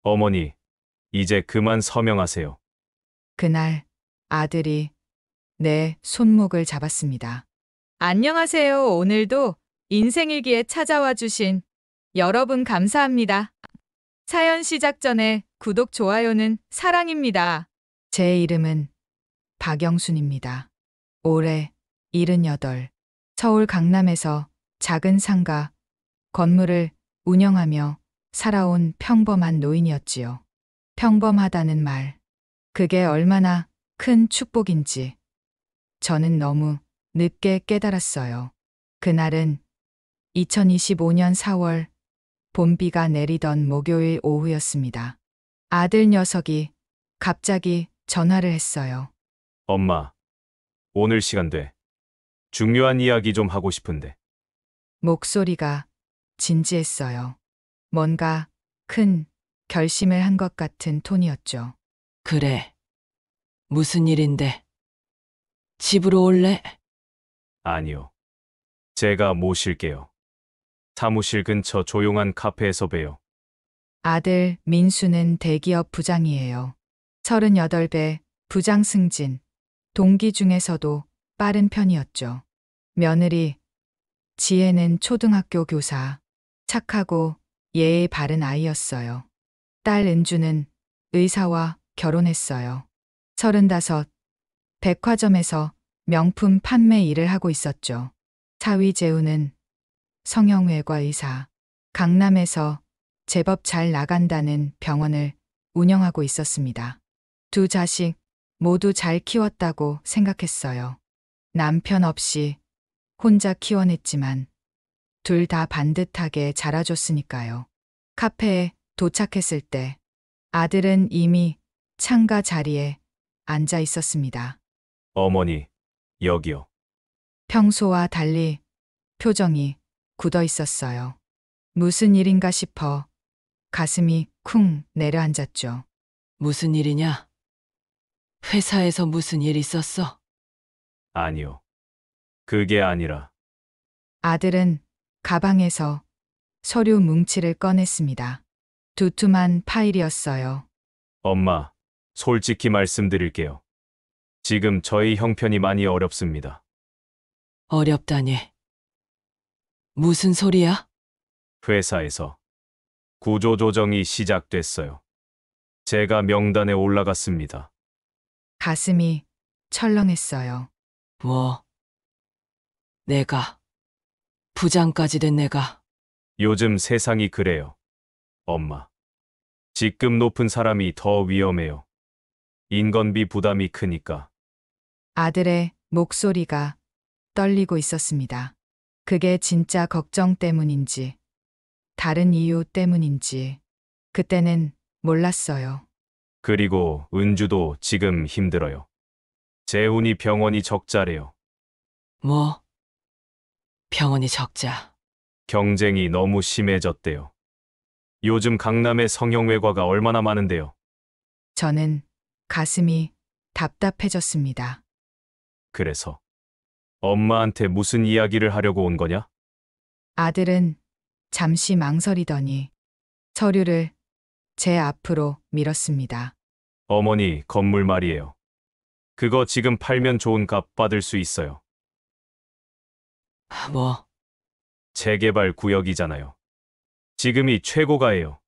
어머니, 이제 그만 서명하세요. 그날 아들이 내 손목을 잡았습니다. 안녕하세요. 오늘도 인생일기에 찾아와 주신 여러분 감사합니다. 사연 시작 전에 구독, 좋아요는 사랑입니다. 제 이름은 박영순입니다. 올해 78, 서울 강남에서 작은 상가 건물을 운영하며 살아온 평범한 노인이었지요. 평범하다는 말, 그게 얼마나 큰 축복인지 저는 너무 늦게 깨달았어요. 그날은 2025년 4월 봄비가 내리던 목요일 오후였습니다. 아들 녀석이 갑자기 전화를 했어요. 엄마, 오늘 시간 돼. 중요한 이야기 좀 하고 싶은데. 목소리가 진지했어요. 뭔가 큰 결심을 한 것 같은 톤이었죠. 그래. 무슨 일인데? 집으로 올래? 아니요. 제가 모실게요. 사무실 근처 조용한 카페에서 봬요. 아들 민수는 대기업 부장이에요. 38배 부장 승진. 동기 중에서도 빠른 편이었죠. 며느리 지혜는 초등학교 교사. 착하고 예의 바른 아이였어요. 딸 은주는 의사와 결혼했어요. 35, 백화점에서 명품 판매 일을 하고 있었죠. 사위 재우는 성형외과 의사. 강남에서 제법 잘 나간다는 병원을 운영하고 있었습니다. 두 자식 모두 잘 키웠다고 생각했어요. 남편 없이 혼자 키워냈지만 둘 다 반듯하게 자라줬으니까요. 카페에 도착했을 때 아들은 이미 창가 자리에 앉아 있었습니다. 어머니, 여기요. 평소와 달리 표정이 굳어 있었어요. 무슨 일인가 싶어 가슴이 쿵 내려앉았죠. 무슨 일이냐? 회사에서 무슨 일 있었어? 아니요. 그게 아니라, 아들은 가방에서 서류 뭉치를 꺼냈습니다. 두툼한 파일이었어요. 엄마, 솔직히 말씀드릴게요. 지금 저희 형편이 많이 어렵습니다. 어렵다니. 무슨 소리야? 회사에서 구조조정이 시작됐어요. 제가 명단에 올라갔습니다. 가슴이 철렁했어요. 뭐? 내가. 부장까지 된 내가. 요즘 세상이 그래요. 엄마. 직급 높은 사람이 더 위험해요. 인건비 부담이 크니까. 아들의 목소리가 떨리고 있었습니다. 그게 진짜 걱정 때문인지, 다른 이유 때문인지, 그때는 몰랐어요. 그리고 은주도 지금 힘들어요. 재훈이 병원이 적자래요. 뭐? 병원이 적자. 경쟁이 너무 심해졌대요. 요즘 강남에 성형외과가 얼마나 많은데요. 저는 가슴이 답답해졌습니다. 그래서 엄마한테 무슨 이야기를 하려고 온 거냐? 아들은 잠시 망설이더니 서류를 제 앞으로 밀었습니다. 어머니, 건물 말이에요. 그거 지금 팔면 좋은 값 받을 수 있어요. 뭐? 재개발 구역이잖아요. 지금이 최고가예요.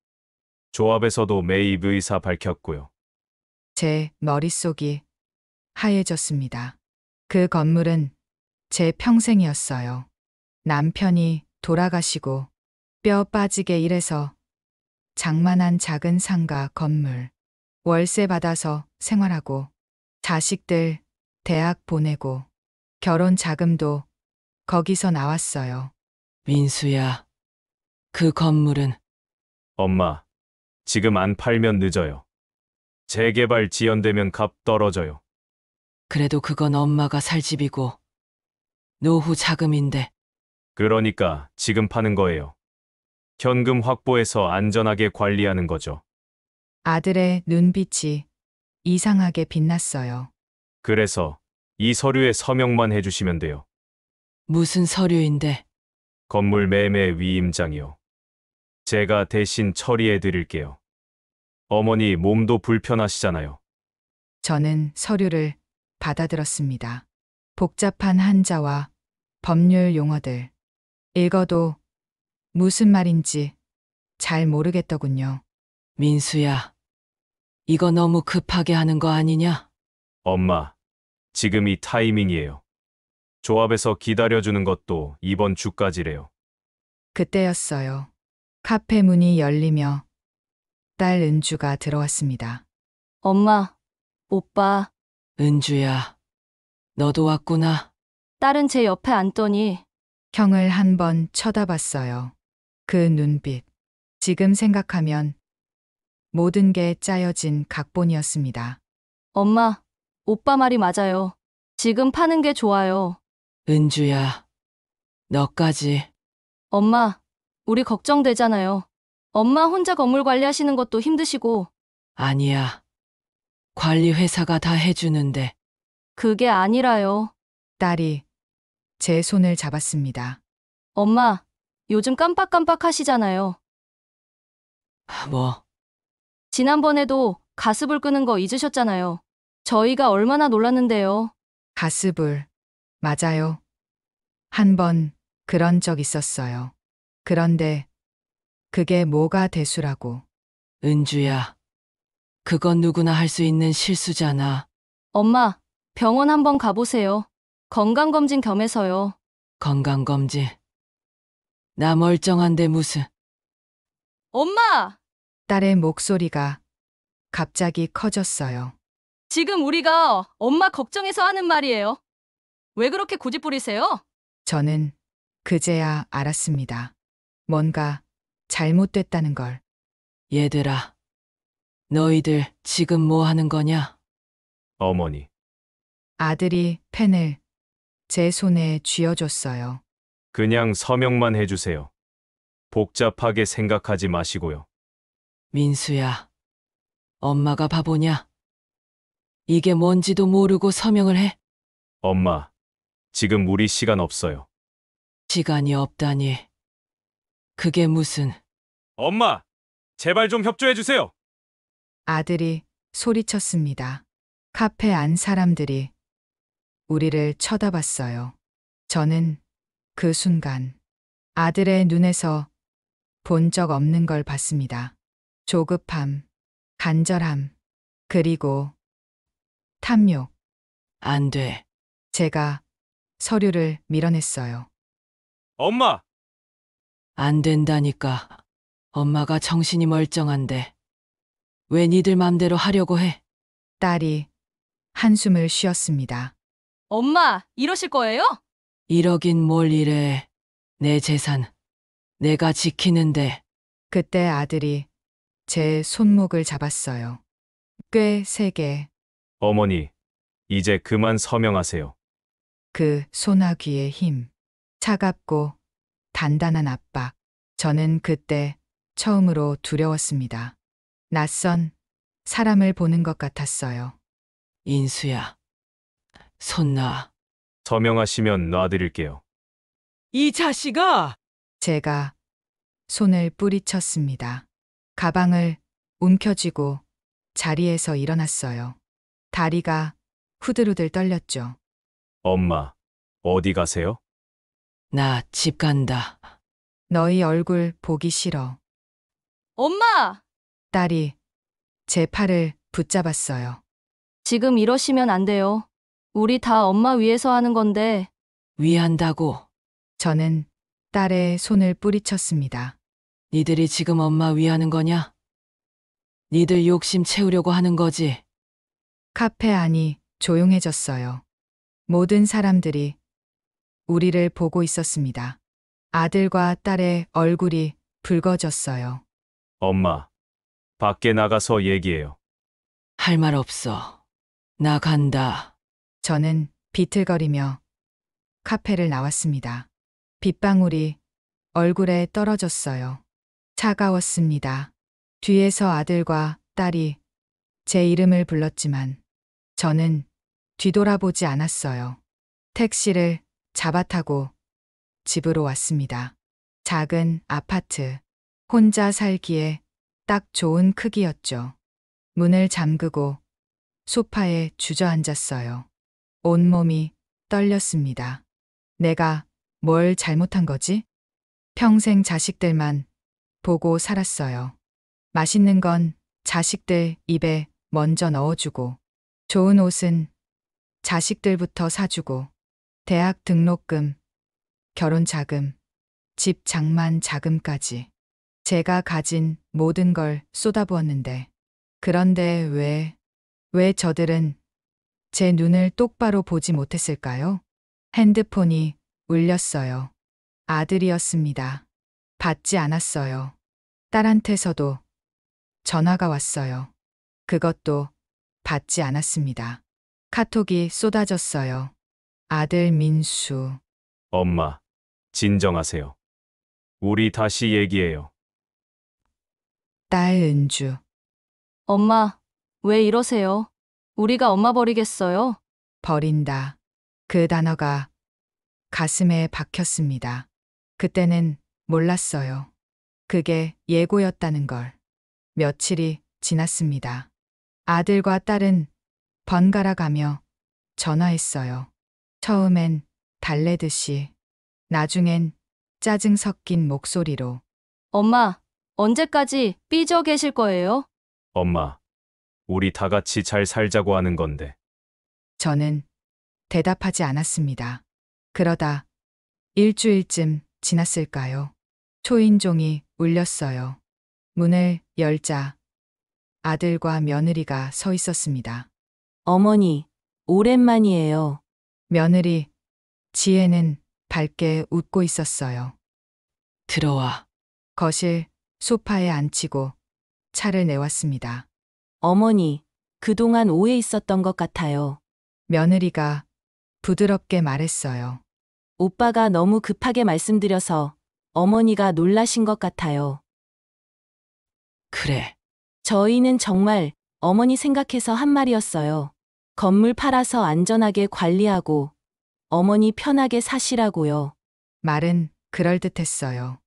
조합에서도 매입 의사 밝혔고요. 제 머릿속이 하얘졌습니다. 그 건물은 제 평생이었어요. 남편이 돌아가시고 뼈 빠지게 일해서 장만한 작은 상가 건물. 월세 받아서 생활하고 자식들 대학 보내고 결혼 자금도 거기서 나왔어요. 민수야. 그 건물은 엄마, 지금 안 팔면 늦어요. 재개발 지연되면 값 떨어져요. 그래도 그건 엄마가 살 집이고 노후 자금인데. 그러니까 지금 파는 거예요. 현금 확보해서 안전하게 관리하는 거죠. 아들의 눈빛이 이상하게 빛났어요. 그래서 이 서류에 서명만 해주시면 돼요. 무슨 서류인데? 건물 매매 위임장이요. 제가 대신 처리해 드릴게요. 어머니 몸도 불편하시잖아요. 저는 서류를 받아들었습니다. 복잡한 한자와 법률 용어들. 읽어도 무슨 말인지 잘 모르겠더군요. 민수야, 이거 너무 급하게 하는 거 아니냐? 엄마, 지금 이 타이밍이에요. 조합에서 기다려주는 것도 이번 주까지래요. 그때였어요. 카페 문이 열리며 딸 은주가 들어왔습니다. 엄마, 오빠, 은주야, 너도 왔구나. 딸은 제 옆에 앉더니 형을 한 번 쳐다봤어요. 그 눈빛. 지금 생각하면 모든 게 짜여진 각본이었습니다. 엄마, 오빠 말이 맞아요. 지금 파는 게 좋아요. 은주야, 너까지. 엄마, 우리 걱정되잖아요. 엄마 혼자 건물 관리하시는 것도 힘드시고 아니야. 관리 회사가 다 해주는데. 그게 아니라요. 딸이 제 손을 잡았습니다. 엄마, 요즘 깜빡깜빡 하시잖아요. 뭐, 지난번에도 가스불 끄는 거 잊으셨잖아요. 저희가 얼마나 놀랐는데요. 가스불. 맞아요. 한 번 그런 적 있었어요. 그런데 그게 뭐가 대수라고. 은주야. 그건 누구나 할 수 있는 실수잖아. 엄마, 병원 한번 가보세요. 건강검진 겸해서요. 건강검진. 나 멀쩡한데 무슨. 엄마! 딸의 목소리가 갑자기 커졌어요. 지금 우리가 엄마 걱정해서 하는 말이에요. 왜 그렇게 고집 부리세요? 저는 그제야 알았습니다. 뭔가 잘못됐다는 걸. 얘들아. 너희들 지금 뭐 하는 거냐? 어머니, 아들이 펜을 제 손에 쥐어줬어요. 그냥 서명만 해주세요. 복잡하게 생각하지 마시고요. 민수야. 엄마가 바보냐? 이게 뭔지도 모르고 서명을 해? 엄마, 지금 우리 시간 없어요. 시간이 없다니. 그게 무슨. 엄마, 제발 좀 협조해주세요. 아들이 소리쳤습니다. 카페 안 사람들이 우리를 쳐다봤어요. 저는 그 순간 아들의 눈에서 본 적 없는 걸 봤습니다. 조급함, 간절함, 그리고 탐욕. 안 돼. 제가 서류를 밀어냈어요. 엄마! 안 된다니까. 엄마가 정신이 멀쩡한데. 왜 니들 맘대로 하려고 해? 딸이 한숨을 쉬었습니다. 엄마, 이러실 거예요? 이러긴 뭘 이래. 내 재산. 내가 지키는데. 그때 아들이 제 손목을 잡았어요. 꽤 세게. 어머니, 이제 그만 서명하세요. 그 소나귀의 힘. 차갑고 단단한 압박. 저는 그때 처음으로 두려웠습니다. 낯선 사람을 보는 것 같았어요. 인수야. 손 놔. 서명하시면 놔드릴게요. 이 자식아! 제가 손을 뿌리쳤습니다. 가방을 움켜쥐고 자리에서 일어났어요. 다리가 후들후들 떨렸죠. 엄마, 어디 가세요? 나 집 간다. 너희 얼굴 보기 싫어. 엄마! 딸이 제 팔을 붙잡았어요. 지금 이러시면 안 돼요. 우리 다 엄마 위해서 하는 건데 위한다고. 저는 딸의 손을 뿌리쳤습니다. 니들이 지금 엄마 위하는 거냐? 니들 욕심 채우려고 하는 거지. 카페 안이 조용해졌어요. 모든 사람들이 우리를 보고 있었습니다. 아들과 딸의 얼굴이 붉어졌어요. 엄마, 밖에 나가서 얘기해요. 할 말 없어. 나 간다. 저는 비틀거리며 카페를 나왔습니다. 빗방울이 얼굴에 떨어졌어요. 차가웠습니다. 뒤에서 아들과 딸이 제 이름을 불렀지만 저는 뒤돌아보지 않았어요. 택시를 잡아타고 집으로 왔습니다. 작은 아파트. 혼자 살기에 딱 좋은 크기였죠. 문을 잠그고 소파에 주저앉았어요. 온몸이 떨렸습니다. 내가 뭘 잘못한 거지? 평생 자식들만 보고 살았어요. 맛있는 건 자식들 입에 먼저 넣어주고, 좋은 옷은 자식들부터 사주고, 대학 등록금, 결혼 자금, 집 장만 자금까지 제가 가진 모든 걸 쏟아부었는데, 그런데 왜 저들은 제 눈을 똑바로 보지 못했을까요? 핸드폰이 울렸어요. 아들이었습니다. 받지 않았어요. 딸한테서도 전화가 왔어요. 그것도 받지 않았습니다. 카톡이 쏟아졌어요. 아들 민수, 엄마, 진정하세요. 우리 다시 얘기해요. 딸 은주, 엄마, 왜 이러세요? 우리가 엄마 버리겠어요? 버린다. 그 단어가 가슴에 박혔습니다. 그때는 몰랐어요. 그게 예고였다는 걸. 며칠이 지났습니다. 아들과 딸은 번갈아 가며 전화했어요. 처음엔 달래듯이, 나중엔 짜증 섞인 목소리로. 엄마, 언제까지 삐져 계실 거예요? 엄마, 우리 다 같이 잘 살자고 하는 건데. 저는 대답하지 않았습니다. 그러다 일주일쯤 지났을까요? 초인종이 울렸어요. 문을 열자 아들과 며느리가 서 있었습니다. 어머니, 오랜만이에요. 며느리 지혜는 밝게 웃고 있었어요. 들어와. 거실 소파에 앉히고 차를 내왔습니다. 어머니, 그동안 오해 있었던 것 같아요. 며느리가 부드럽게 말했어요. 오빠가 너무 급하게 말씀드려서 어머니가 놀라신 것 같아요. 그래. 저희는 정말 어머니 생각해서 한 말이었어요. 건물 팔아서 안전하게 관리하고 어머니 편하게 사시라고요. 말은 그럴듯했어요.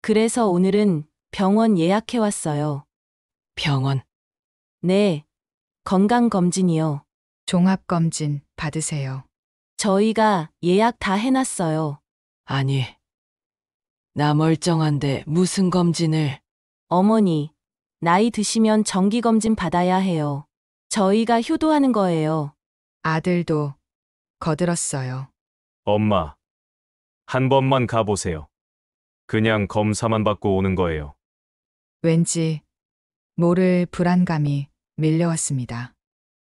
그래서 오늘은 병원 예약해 왔어요. 병원. 네, 건강검진이요. 종합검진 받으세요. 저희가 예약 다 해놨어요. 아니. 나 멀쩡한데 무슨 검진을. 어머니, 나이 드시면 정기검진 받아야 해요. 저희가 효도하는 거예요. 아들도 거들었어요. 엄마, 한 번만 가보세요. 그냥 검사만 받고 오는 거예요. 왠지 모를 불안감이 밀려왔습니다.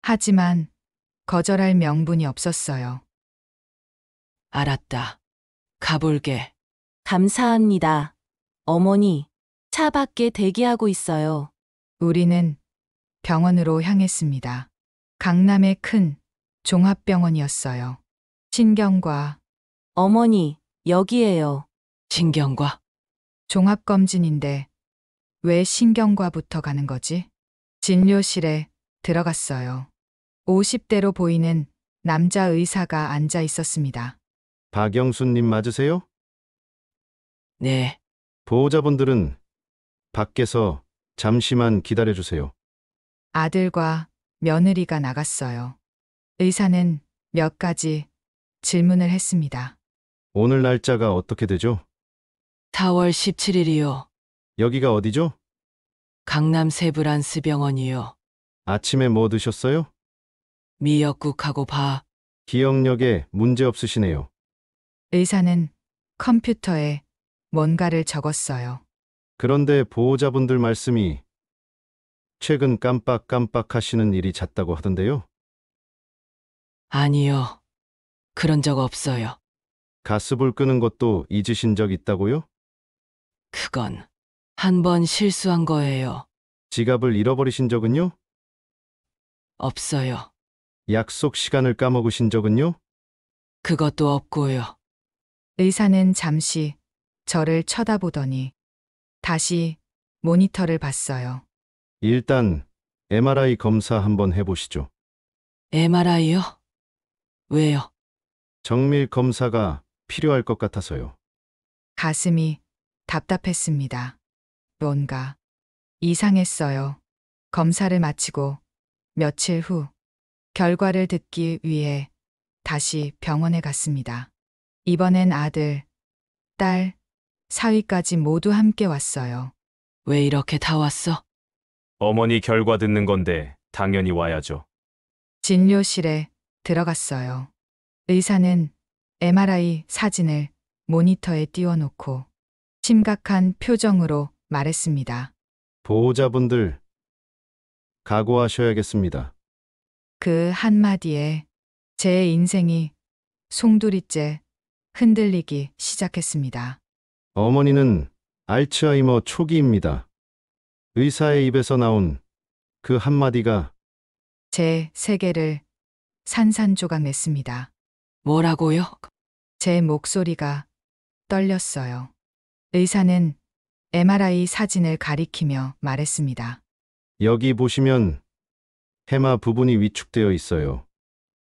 하지만 거절할 명분이 없었어요. 알았다. 가볼게. 감사합니다. 어머니, 차 밖에 대기하고 있어요. 우리는 병원으로 향했습니다. 강남의 큰 종합병원이었어요. 신경과 어머니, 여기에요. 신경과. 종합검진인데 왜 신경과부터 가는 거지? 진료실에 들어갔어요. 50대로 보이는 남자 의사가 앉아 있었습니다. 박영수님 맞으세요? 네. 보호자분들은 밖에서 잠시만 기다려주세요. 아들과 며느리가 나갔어요. 의사는 몇 가지 질문을 했습니다. 오늘 날짜가 어떻게 되죠? 4월 17일이요. 여기가 어디죠? 강남 세브란스 병원이요. 아침에 뭐 드셨어요? 미역국하고 밥. 기억력에 문제 없으시네요. 의사는 컴퓨터에 뭔가를 적었어요. 그런데 보호자분들 말씀이 최근 깜빡깜빡 하시는 일이 잦다고 하던데요. 아니요. 그런 적 없어요. 가스불 끄는 것도 잊으신 적 있다고요? 그건 한 번 실수한 거예요. 지갑을 잃어버리신 적은요? 없어요. 약속 시간을 까먹으신 적은요? 그것도 없고요. 의사는 잠시 저를 쳐다보더니 다시 모니터를 봤어요. 일단 MRI 검사 한번 해보시죠. MRI요? 왜요? 정밀 검사가 필요할 것 같아서요. 가슴이 답답했습니다. 뭔가 이상했어요. 검사를 마치고 며칠 후 결과를 듣기 위해 다시 병원에 갔습니다. 이번엔 아들, 딸, 사위까지 모두 함께 왔어요. 왜 이렇게 다 왔어? 어머니 결과 듣는 건데 당연히 와야죠. 진료실에 들어갔어요. 의사는 MRI 사진을 모니터에 띄워놓고 심각한 표정으로 말했습니다. 보호자분들, 각오하셔야겠습니다. 그 한마디에 제 인생이 송두리째 흔들리기 시작했습니다. 어머니는 알츠하이머 초기입니다. 의사의 입에서 나온 그 한마디가 제 세계를 산산조각 냈습니다. 뭐라고요? 제 목소리가 떨렸어요. 의사는 MRI 사진을 가리키며 말했습니다. 여기 보시면 해마 부분이 위축되어 있어요.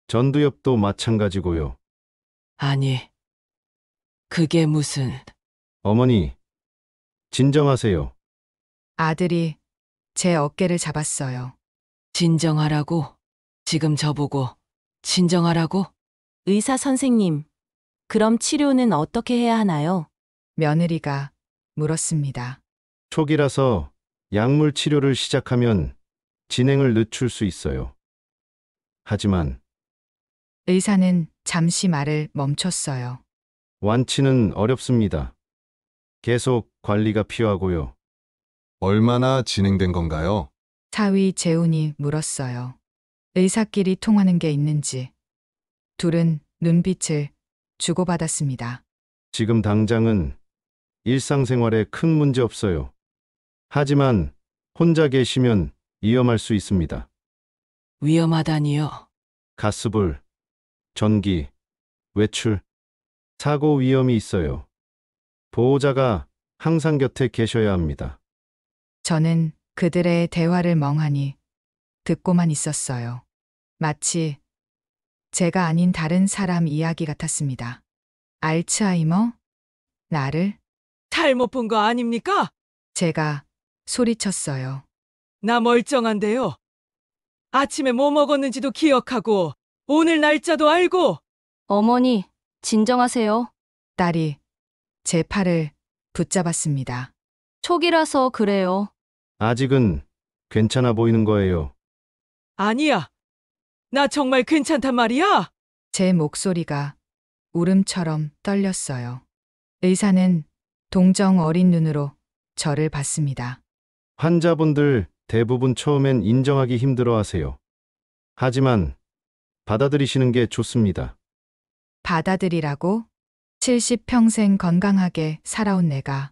전두엽도 마찬가지고요. 아니, 그게 무슨... 어머니, 진정하세요. 아들이 제 어깨를 잡았어요. 진정하라고? 지금 저보고 진정하라고? 의사 선생님, 그럼 치료는 어떻게 해야 하나요? 며느리가 물었습니다. 초기라서 약물 치료를 시작하면 진행을 늦출 수 있어요. 하지만 의사는 잠시 말을 멈췄어요. 완치는 어렵습니다. 계속 관리가 필요하고요. 얼마나 진행된 건가요? 사위 재훈이 물었어요. 의사끼리 통하는 게 있는지. 둘은 눈빛을 주고받았습니다. 지금 당장은 일상생활에 큰 문제 없어요. 하지만 혼자 계시면 위험할 수 있습니다. 위험하다니요. 가스불, 전기, 외출, 사고 위험이 있어요. 보호자가 항상 곁에 계셔야 합니다. 저는 그들의 대화를 멍하니 듣고만 있었어요. 마치 제가 아닌 다른 사람 이야기 같았습니다. 알츠하이머? 나를? 잘못 본 거 아닙니까? 제가 소리쳤어요. 나 멀쩡한데요. 아침에 뭐 먹었는지도 기억하고 오늘 날짜도 알고. 어머니, 진정하세요. 딸이 제 팔을 붙잡았습니다. 초기라서 그래요. 아직은 괜찮아 보이는 거예요. 아니야. 나 정말 괜찮단 말이야. 제 목소리가 울음처럼 떨렸어요. 의사는 동정 어린 눈으로 저를 봤습니다. 환자분들 대부분 처음엔 인정하기 힘들어 하세요. 하지만 받아들이시는 게 좋습니다. 받아들이라고? 70평생 건강하게 살아온 내가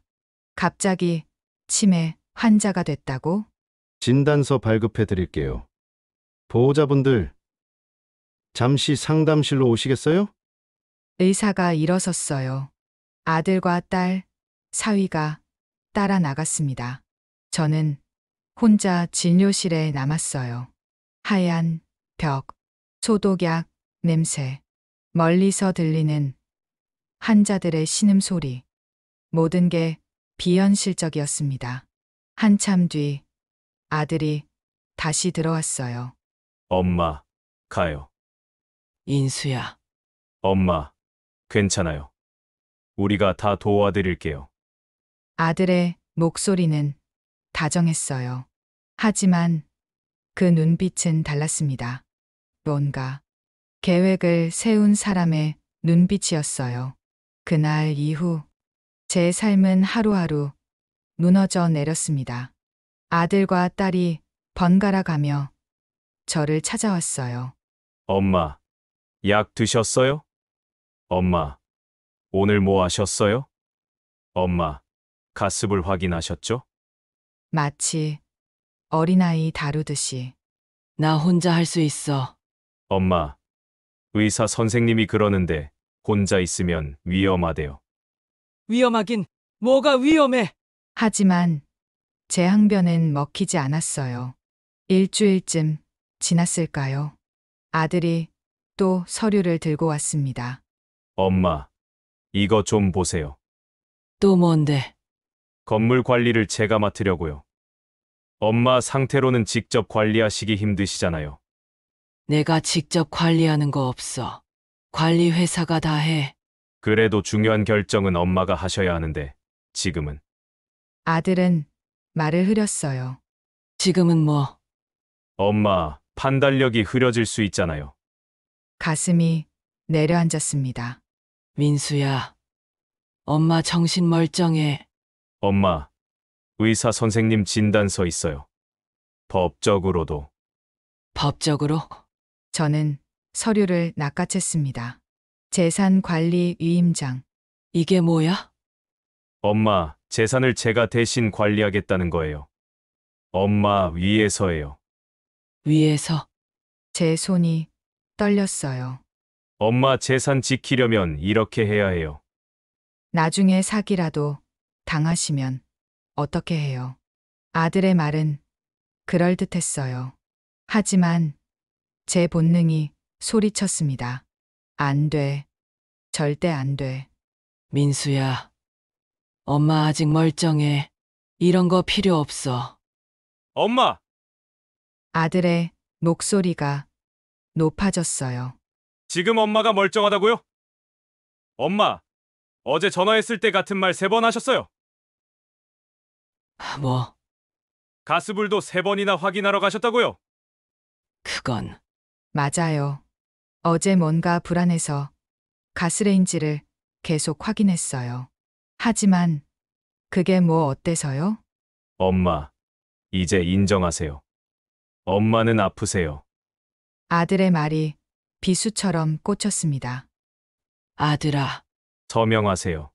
갑자기 치매 환자가 됐다고? 진단서 발급해 드릴게요. 보호자분들, 잠시 상담실로 오시겠어요? 의사가 일어섰어요. 아들과 딸, 사위가 따라 나갔습니다. 저는 혼자 진료실에 남았어요. 하얀 벽, 소독약 냄새, 멀리서 들리는 환자들의 신음소리. 모든 게 비현실적이었습니다. 한참 뒤 아들이 다시 들어왔어요. 엄마, 가요. 인수야. 엄마, 괜찮아요. 우리가 다 도와드릴게요. 아들의 목소리는 다정했어요. 하지만 그 눈빛은 달랐습니다. 뭔가 계획을 세운 사람의 눈빛이었어요. 그날 이후 제 삶은 하루하루 무너져 내렸습니다. 아들과 딸이 번갈아 가며 저를 찾아왔어요. 엄마, 약 드셨어요? 엄마, 오늘 뭐 하셨어요? 엄마, 가스불 확인하셨죠? 마치 어린아이 다루듯이. 나 혼자 할 수 있어. 엄마, 의사 선생님이 그러는데 혼자 있으면 위험하대요. 위험하긴 뭐가 위험해. 하지만 제 항변은 먹히지 않았어요. 일주일쯤 지났을까요? 아들이 또 서류를 들고 왔습니다. 엄마, 이거 좀 보세요. 또 뭔데? 건물 관리를 제가 맡으려고요. 엄마 상태로는 직접 관리하시기 힘드시잖아요. 내가 직접 관리하는 거 없어. 관리 회사가 다 해. 그래도 중요한 결정은 엄마가 하셔야 하는데, 지금은. 아들은 말을 흐렸어요. 지금은 뭐? 엄마, 판단력이 흐려질 수 있잖아요. 가슴이 내려앉았습니다. 민수야. 엄마 정신 멀쩡해. 엄마, 의사 선생님 진단서 있어요. 법적으로도. 법적으로? 저는 서류를 낚아챘습니다. 재산관리 위임장. 이게 뭐야? 엄마, 재산을 제가 대신 관리하겠다는 거예요. 엄마 위에서예요. 위에서? 제 손이 떨렸어요. 엄마 재산 지키려면 이렇게 해야 해요. 나중에 사기라도 당하시면 어떻게 해요? 아들의 말은 그럴듯했어요. 하지만 제 본능이 소리쳤습니다. 안 돼. 절대 안 돼. 민수야. 엄마 아직 멀쩡해. 이런 거 필요 없어. 엄마! 아들의 목소리가 높아졌어요. 지금 엄마가 멀쩡하다고요? 엄마, 어제 전화했을 때 같은 말 3번 하셨어요. 뭐, 가스불도 3번이나 확인하러 가셨다고요. 그건. 맞아요. 어제 뭔가 불안해서 가스레인지를 계속 확인했어요. 하지만 그게 뭐 어때서요? 엄마, 이제 인정하세요. 엄마는 아프세요. 아들의 말이 비수처럼 꽂혔습니다. 아들아. 서명하세요.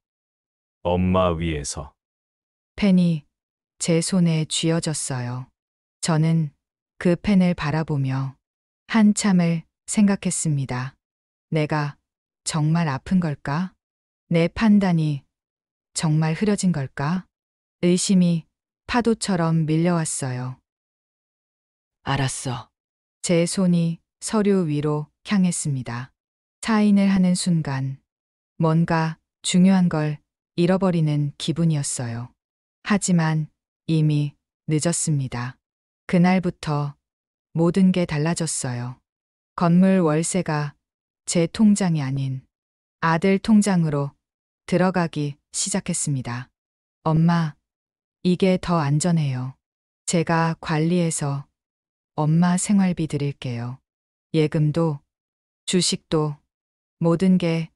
엄마 위에서. 펜이 제 손에 쥐어졌어요. 저는 그 펜을 바라보며 한참을 생각했습니다. 내가 정말 아픈 걸까? 내 판단이 정말 흐려진 걸까? 의심이 파도처럼 밀려왔어요. 알았어. 제 손이 서류 위로 향했습니다. 사인을 하는 순간 뭔가 중요한 걸 잃어버리는 기분이었어요. 하지만 이미 늦었습니다. 그날부터 모든 게 달라졌어요. 건물 월세가 제 통장이 아닌 아들 통장으로 들어가기 시작했습니다. 엄마, 이게 더 안전해요. 제가 관리해서 엄마 생활비 드릴게요. 예금도, 주식도, 모든 게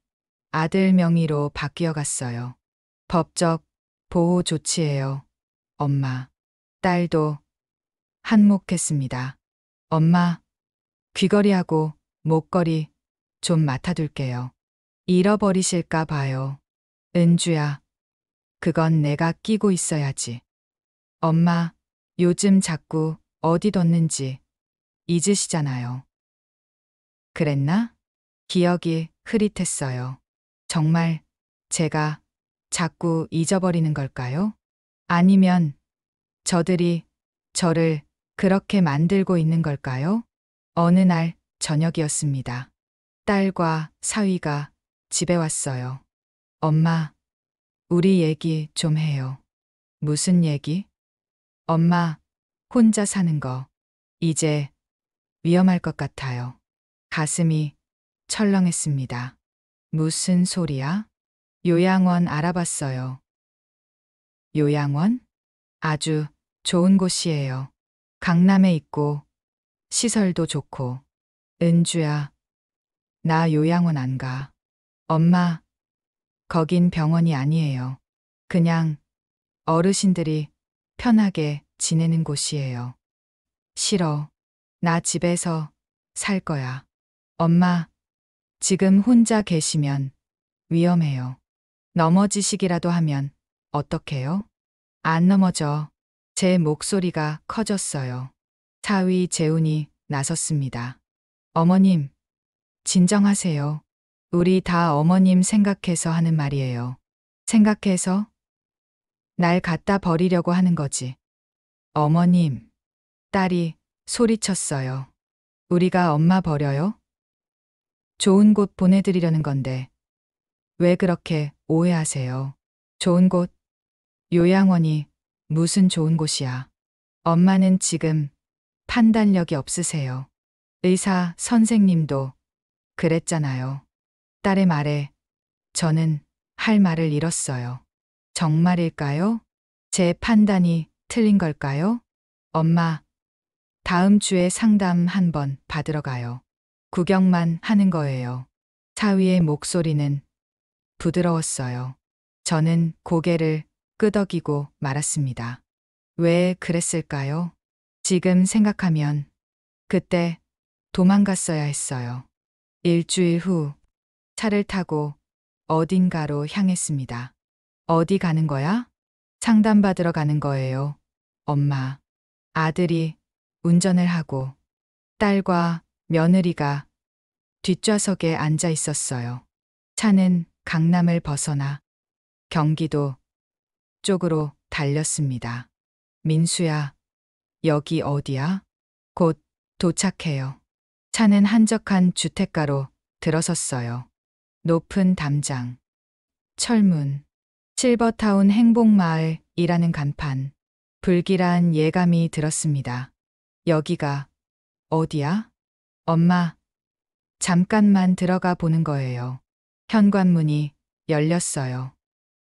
아들 명의로 바뀌어 갔어요. 법적 보호 조치예요. 엄마, 딸도 한몫했습니다. 엄마, 귀걸이하고 목걸이 좀 맡아둘게요. 잃어버리실까 봐요. 은주야, 그건 내가 끼고 있어야지. 엄마, 요즘 자꾸 어디 뒀는지 잊으시잖아요. 그랬나? 기억이 흐릿했어요. 정말 제가 자꾸 잊어버리는 걸까요? 아니면 저들이 저를 그렇게 만들고 있는 걸까요? 어느 날 저녁이었습니다. 딸과 사위가 집에 왔어요. 엄마, 우리 얘기 좀 해요. 무슨 얘기? 엄마, 혼자 사는 거, 이제 위험할 것 같아요. 가슴이 철렁했습니다. 무슨 소리야? 요양원 알아봤어요. 요양원? 아주 좋은 곳이에요. 강남에 있고, 시설도 좋고. 은주야, 나 요양원 안 가. 엄마, 거긴 병원이 아니에요. 그냥 어르신들이 편하게 지내는 곳이에요. 싫어. 나 집에서 살 거야. 엄마, 지금 혼자 계시면 위험해요. 넘어지시기라도 하면 어떡해요? 안 넘어져. 제 목소리가 커졌어요. 사위 재훈이 나섰습니다. 어머님, 진정하세요. 우리 다 어머님 생각해서 하는 말이에요. 생각해서? 날 갖다 버리려고 하는 거지. 어머님, 딸이 소리쳤어요. 우리가 엄마 버려요? 좋은 곳 보내드리려는 건데. 왜 그렇게 오해하세요? 좋은 곳? 요양원이 무슨 좋은 곳이야. 엄마는 지금 판단력이 없으세요. 의사 선생님도 그랬잖아요. 딸의 말에 저는 할 말을 잃었어요. 정말일까요? 제 판단이 틀린 걸까요? 엄마, 다음 주에 상담 한번 받으러 가요. 구경만 하는 거예요. 사위의 목소리는 부드러웠어요. 저는 고개를 끄덕이고 말았습니다. 왜 그랬을까요? 지금 생각하면 그때 도망갔어야 했어요. 일주일 후 차를 타고 어딘가로 향했습니다. 어디 가는 거야? 상담받으러 가는 거예요. 엄마. 아들이 운전을 하고 딸과 며느리가 뒷좌석에 앉아 있었어요. 차는 강남을 벗어나 경기도 쪽으로 달렸습니다. 민수야, 여기 어디야? 곧 도착해요. 차는 한적한 주택가로 들어섰어요. 높은 담장, 철문, 실버타운 행복마을이라는 간판, 불길한 예감이 들었습니다. 여기가 어디야? 엄마, 잠깐만 들어가 보는 거예요. 현관문이 열렸어요.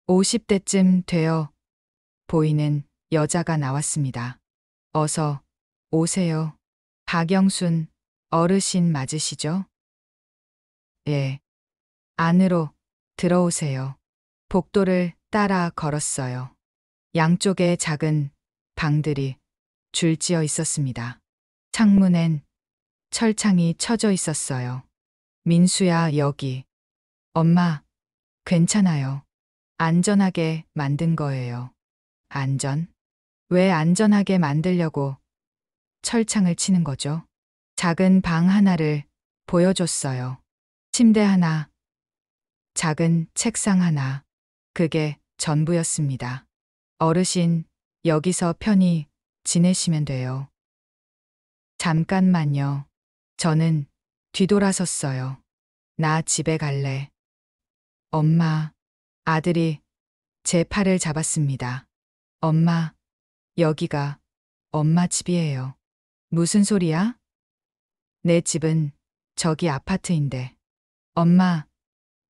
50대쯤 되어 보이는 여자가 나왔습니다. 어서 오세요. 박영순 어르신 맞으시죠? 예. 안으로 들어오세요. 복도를 따라 걸었어요. 양쪽에 작은 방들이 줄지어 있었습니다. 창문엔 철창이 쳐져 있었어요. 민수야, 여기. 엄마, 괜찮아요. 안전하게 만든 거예요. 안전? 왜 안전하게 만들려고 철창을 치는 거죠? 작은 방 하나를 보여줬어요. 침대 하나, 작은 책상 하나. 그게 전부였습니다. 어르신, 여기서 편히 지내시면 돼요. 잠깐만요. 저는 뒤돌아섰어요. 나 집에 갈래. 엄마, 아들이 제 팔을 잡았습니다. 엄마, 여기가 엄마 집이에요. 무슨 소리야? 내 집은 저기 아파트인데. 엄마,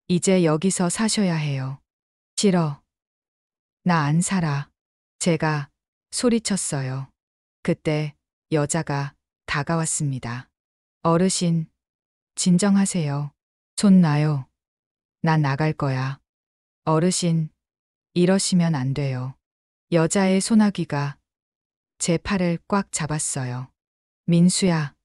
이제 여기서 사셔야 해요. 싫어. 나 안 살아. 제가 소리쳤어요. 그때 여자가 다가왔습니다. 어르신, 진정하세요. 손 놔요. 나 나갈 거야. 어르신, 이러시면 안 돼요. 여자의 소나귀가 제 팔을 꽉 잡았어요. 민수야,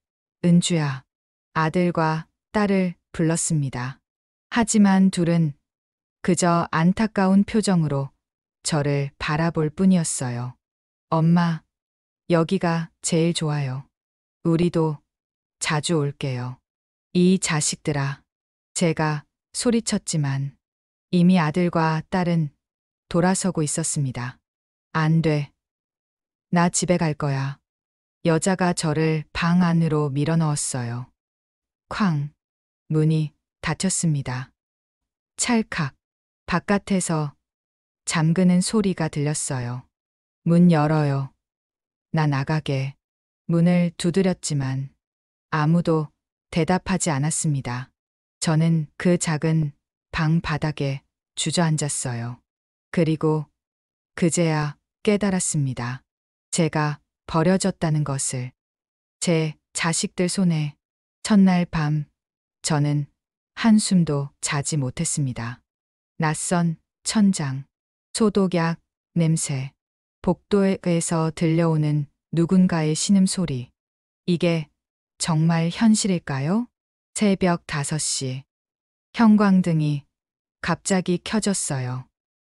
은주야, 아들과 딸을 불렀습니다. 하지만 둘은 그저 안타까운 표정으로 저를 바라볼 뿐이었어요. 엄마, 여기가 제일 좋아요. 우리도 자주 올게요. 이 자식들아. 제가 소리쳤지만 이미 아들과 딸은 돌아서고 있었습니다. 안 돼. 나 집에 갈 거야. 여자가 저를 방 안으로 밀어 넣었어요. 쾅. 문이 닫혔습니다. 찰칵. 바깥에서 잠그는 소리가 들렸어요. 문 열어요. 나 나가게. 문을 두드렸지만 아무도 대답하지 않았습니다. 저는 그 작은 방 바닥에 주저앉았어요. 그리고 그제야 깨달았습니다. 제가 버려졌다는 것을. 제 자식들 손에. 첫날 밤 저는 한숨도 자지 못했습니다. 낯선 천장, 소독약 냄새, 복도에서 들려오는 누군가의 신음소리. 이게 정말 현실일까요? 새벽 5시. 형광등이 갑자기 켜졌어요.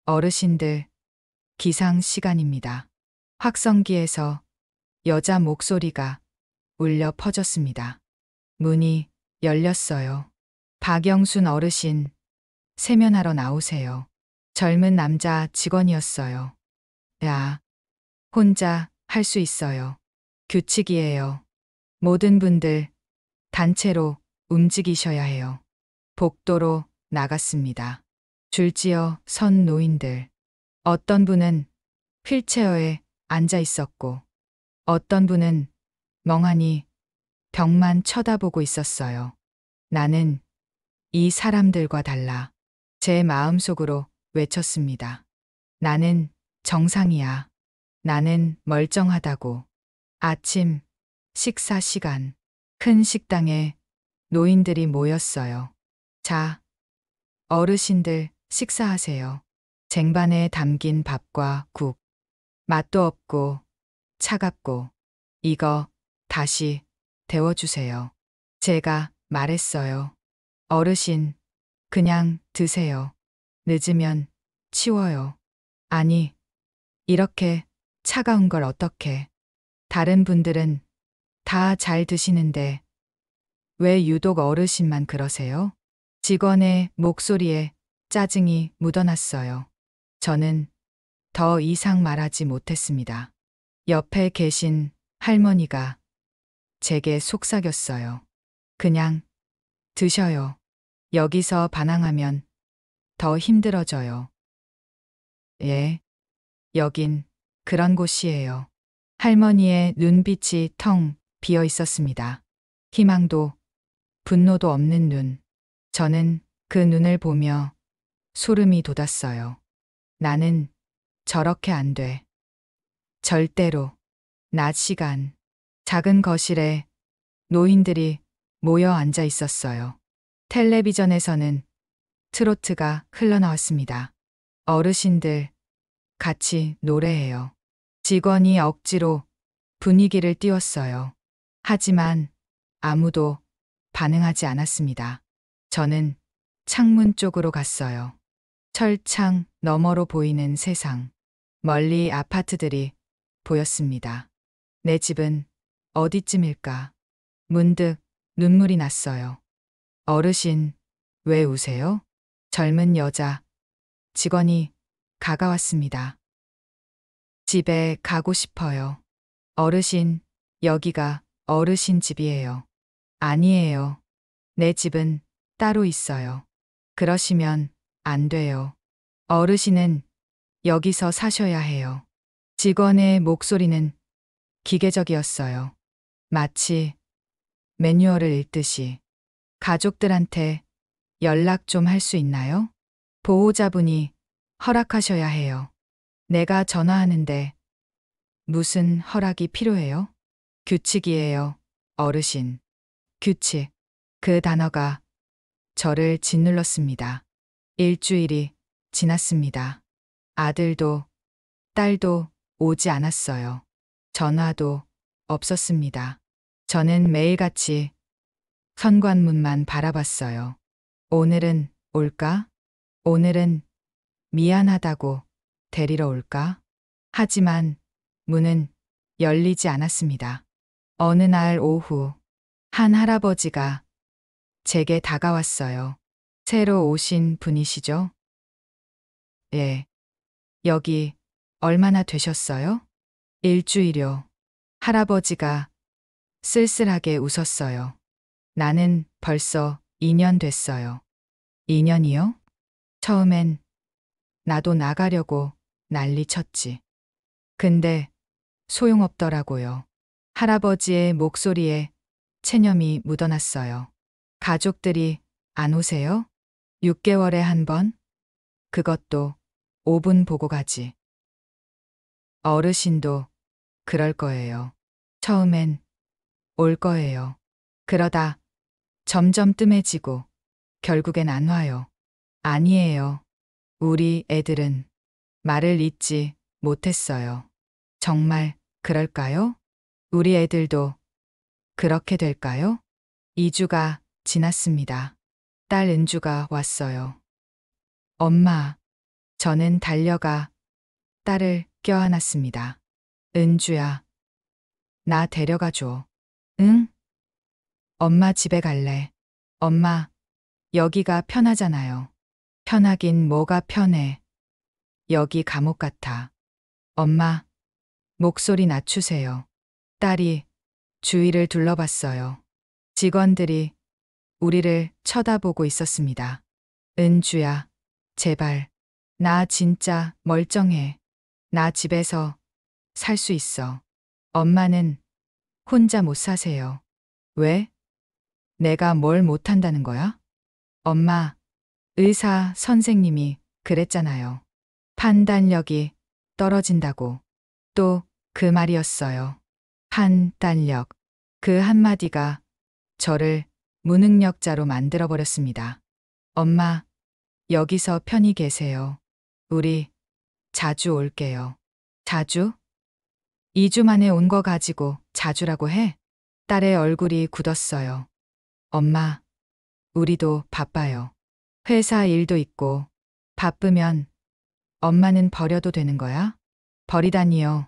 어르신들, 기상 시간입니다. 확성기에서 여자 목소리가 울려 퍼졌습니다. 문이 열렸어요. 박영순 어르신, 세면하러 나오세요. 젊은 남자 직원이었어요. 야, 혼자 할 수 있어요. 규칙이에요. 모든 분들 단체로 움직이셔야 해요. 복도로 나갔습니다. 줄지어 선 노인들. 어떤 분은 휠체어에 앉아 있었고 어떤 분은 멍하니 벽만 쳐다보고 있었어요. 나는 이 사람들과 달라. 제 마음속으로 외쳤습니다. 나는 정상이야. 나는 멀쩡하다고. 아침 식사 시간. 큰 식당에 노인들이 모였어요. 자, 어르신들 식사하세요. 쟁반에 담긴 밥과 국. 맛도 없고 차갑고 이거 다시 데워주세요. 제가 말했어요. 어르신, 그냥 드세요. 늦으면 치워요. 아니, 이렇게 차가운 걸 어떻게. 다른 분들은 다 잘 드시는데 왜 유독 어르신만 그러세요? 직원의 목소리에 짜증이 묻어났어요. 저는 더 이상 말하지 못했습니다. 옆에 계신 할머니가 제게 속삭였어요. 그냥 드셔요. 여기서 반항하면 더 힘들어져요. 예, 여긴 그런 곳이에요. 할머니의 눈빛이 텅 비어 있었습니다. 희망도 분노도 없는 눈. 저는 그 눈을 보며 소름이 돋았어요. 나는 저렇게 안 돼. 절대로. 낮 시간. 작은 거실에 노인들이 모여 앉아 있었어요. 텔레비전에서는 트로트가 흘러나왔습니다. 어르신들 같이 노래해요. 직원이 억지로 분위기를 띄웠어요. 하지만 아무도 반응하지 않았습니다. 저는 창문 쪽으로 갔어요. 철창 너머로 보이는 세상. 멀리 아파트들이 보였습니다. 내 집은 어디쯤일까? 문득 눈물이 났어요. 어르신, 왜 우세요? 젊은 여자, 직원이 가까웠습니다. 집에 가고 싶어요. 어르신, 여기가 어르신 집이에요. 아니에요. 내 집은 따로 있어요. 그러시면 안 돼요. 어르신은 여기서 사셔야 해요. 직원의 목소리는 기계적이었어요. 마치 매뉴얼을 읽듯이. 가족들한테 연락 좀 할 수 있나요? 보호자분이 허락하셔야 해요. 내가 전화하는데 무슨 허락이 필요해요? 규칙이에요, 어르신. 규칙. 그 단어가 저를 짓눌렀습니다. 일주일이 지났습니다. 아들도 딸도 오지 않았어요. 전화도 없었습니다. 저는 매일같이 현관문만 바라봤어요. 오늘은 올까? 오늘은 미안하다고 데리러 올까? 하지만 문은 열리지 않았습니다. 어느 날 오후 한 할아버지가 제게 다가왔어요. 새로 오신 분이시죠? 예. 여기 얼마나 되셨어요? 일주일요. 할아버지가 쓸쓸하게 웃었어요. 나는 벌써 2년 됐어요. 2년이요? 처음엔 나도 나가려고 난리 쳤지. 근데 소용없더라고요. 할아버지의 목소리에 체념이 묻어났어요. 가족들이 안 오세요? 6개월에 한 번? 그것도 5분 보고 가지. 어르신도 그럴 거예요. 처음엔 올 거예요. 그러다 점점 뜸해지고 결국엔 안 와요. 아니에요. 우리 애들은 말을 잇지 못했어요. 정말 그럴까요? 우리 애들도 그렇게 될까요? 2주가 지났습니다. 딸 은주가 왔어요. 엄마, 저는 달려가 딸을 껴안았습니다. 은주야, 나 데려가 줘. 응? 엄마 집에 갈래. 엄마, 여기가 편하잖아요. 편하긴 뭐가 편해. 여기 감옥 같아. 엄마, 목소리 낮추세요. 딸이 주위를 둘러봤어요. 직원들이 우리를 쳐다보고 있었습니다. 은주야, 제발. 나 진짜 멀쩡해. 나 집에서 살 수 있어. 엄마는 혼자 못 사세요. 왜? 내가 뭘 못한다는 거야? 엄마, 의사 선생님이 그랬잖아요. 판단력이 떨어진다고. 또 그 말이었어요. 판단력. 그 한마디가 저를 무능력자로 만들어버렸습니다. 엄마, 여기서 편히 계세요. 우리 자주 올게요. 자주? 2주 만에 온 거 가지고 자주라고 해? 딸의 얼굴이 굳었어요. 엄마, 우리도 바빠요. 회사 일도 있고 바쁘면 엄마는 버려도 되는 거야? 버리다니요.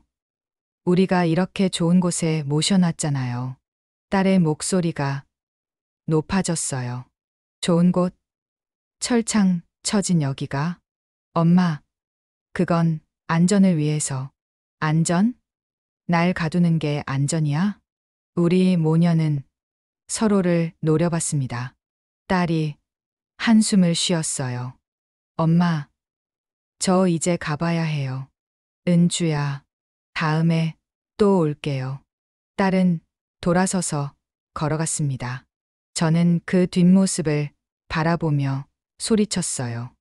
우리가 이렇게 좋은 곳에 모셔놨잖아요. 딸의 목소리가 높아졌어요. 좋은 곳? 철창 쳐진 여기가? 엄마, 그건 안전을 위해서. 안전? 날 가두는 게 안전이야? 우리 모녀는 서로를 노려봤습니다. 딸이 한숨을 쉬었어요. 엄마, 저 이제 가봐야 해요. 은주야, 다음에 또 올게요. 딸은 돌아서서 걸어갔습니다. 저는 그 뒷모습을 바라보며 소리쳤어요.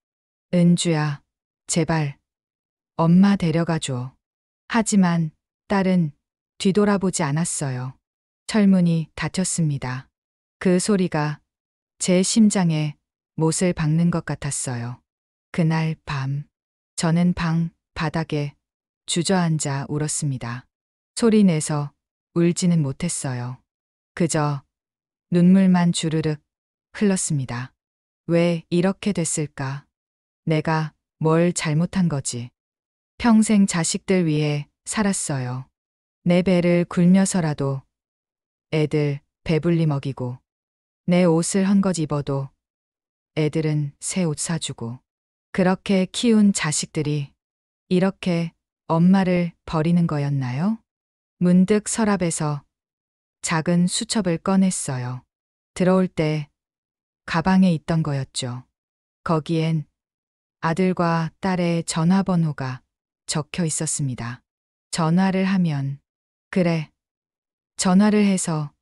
은주야, 제발 엄마 데려가줘. 하지만 딸은 뒤돌아보지 않았어요. 철문이 닫혔습니다. 그 소리가 제 심장에 못을 박는 것 같았어요. 그날 밤, 저는 방 바닥에 주저앉아 울었습니다. 소리 내서 울지는 못했어요. 그저 눈물만 주르륵 흘렀습니다. 왜 이렇게 됐을까? 내가 뭘 잘못한 거지? 평생 자식들 위해 살았어요. 내 배를 굴며서라도 애들 배불리 먹이고, 내 옷을 헝겊 입어도 애들은 새 옷 사주고, 그렇게 키운 자식들이 이렇게 엄마를 버리는 거였나요? 문득 서랍에서 작은 수첩을 꺼냈어요. 들어올 때 가방에 있던 거였죠. 거기엔 아들과 딸의 전화번호가 적혀 있었습니다. 전화를 하면, 그래, 전화를 해서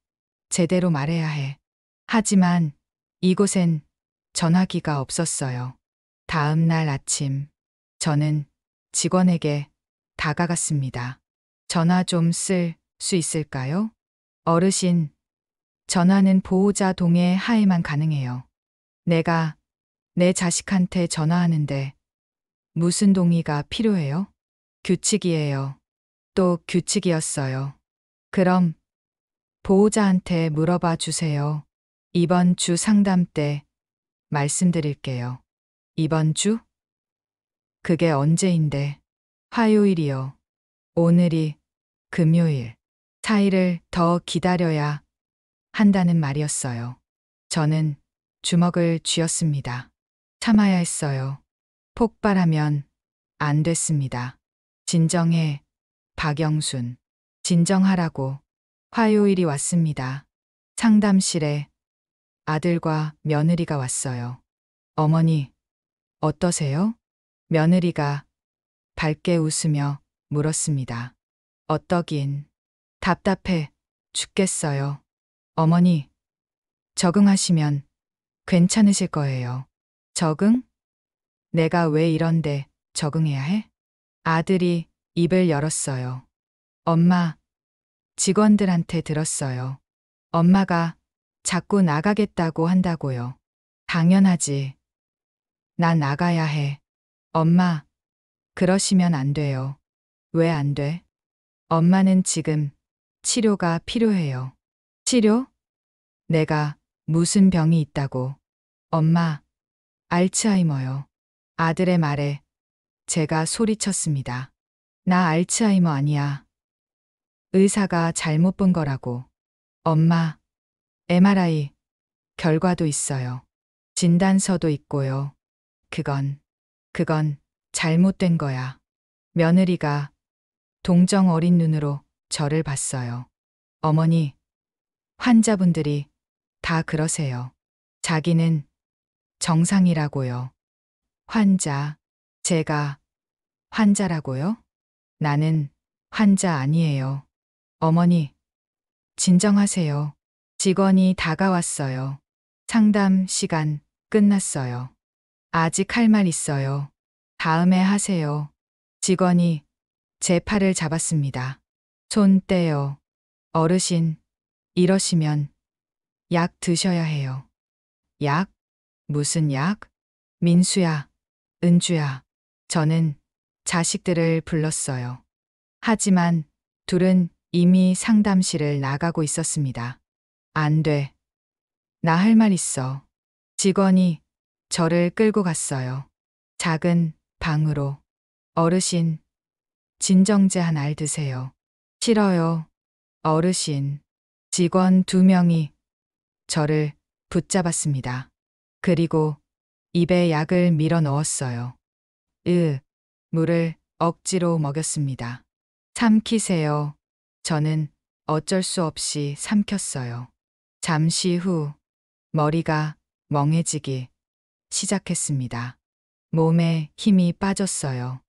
제대로 말해야 해. 하지만 이곳엔 전화기가 없었어요. 다음 날 아침, 저는 직원에게 다가갔습니다. 전화 좀 쓸 수 있을까요? 어르신, 전화는 보호자 동의 하에만 가능해요. 내가 내 자식한테 전화하는데 무슨 동의가 필요해요? 규칙이에요. 또 규칙이었어요. 그럼 보호자한테 물어봐 주세요. 이번 주 상담 때 말씀드릴게요. 이번 주? 그게 언제인데? 화요일이요. 오늘이 금요일. 4일을 더 기다려야 한다는 말이었어요. 저는 주먹을 쥐었습니다. 참아야 했어요. 폭발하면 안 됐습니다. 진정해, 박영순. 진정하라고. 화요일이 왔습니다. 상담실에 아들과 며느리가 왔어요. 어머니, 어떠세요? 며느리가 밝게 웃으며 물었습니다. 어떠긴. 답답해 죽겠어요. 어머니, 적응하시면 괜찮으실 거예요. 적응? 내가 왜 이런데 적응해야 해? 아들이 입을 열었어요. 엄마, 직원들한테 들었어요. 엄마가 자꾸 나가겠다고 한다고요. 당연하지. 나 나가야 해. 엄마, 그러시면 안 돼요. 왜 안 돼? 엄마는 지금 치료가 필요해요. 치료? 내가 무슨 병이 있다고? 엄마, 알츠하이머요. 아들의 말에 제가 소리쳤습니다. 나 알츠하이머 아니야. 의사가 잘못 본 거라고. 엄마, MRI 결과도 있어요. 진단서도 있고요. 그건 잘못된 거야. 며느리가 동정 어린 눈으로 저를 봤어요. 어머니, 환자분들이 다 그러세요. 자기는 정상이라고요. 환자, 제가 환자라고요? 나는 환자 아니에요. 어머니, 진정하세요. 직원이 다가왔어요. 상담 시간 끝났어요. 아직 할 말 있어요. 다음에 하세요. 직원이 제 팔을 잡았습니다. 손 떼요. 어르신, 이러시면 약 드셔야 해요. 약? 무슨 약? 민수야, 은주야. 저는 자식들을 불렀어요. 하지만 둘은 이미 상담실을 나가고 있었습니다. 안 돼. 나 할 말 있어. 직원이 저를 끌고 갔어요. 작은 방으로. 어르신, 진정제 한 알 드세요. 싫어요. 어르신. 직원 2명이 저를 붙잡았습니다. 그리고 입에 약을 밀어 넣었어요. 물을 억지로 먹였습니다. 삼키세요. 저는 어쩔 수 없이 삼켰어요. 잠시 후 머리가 멍해지기 시작했습니다. 몸에 힘이 빠졌어요.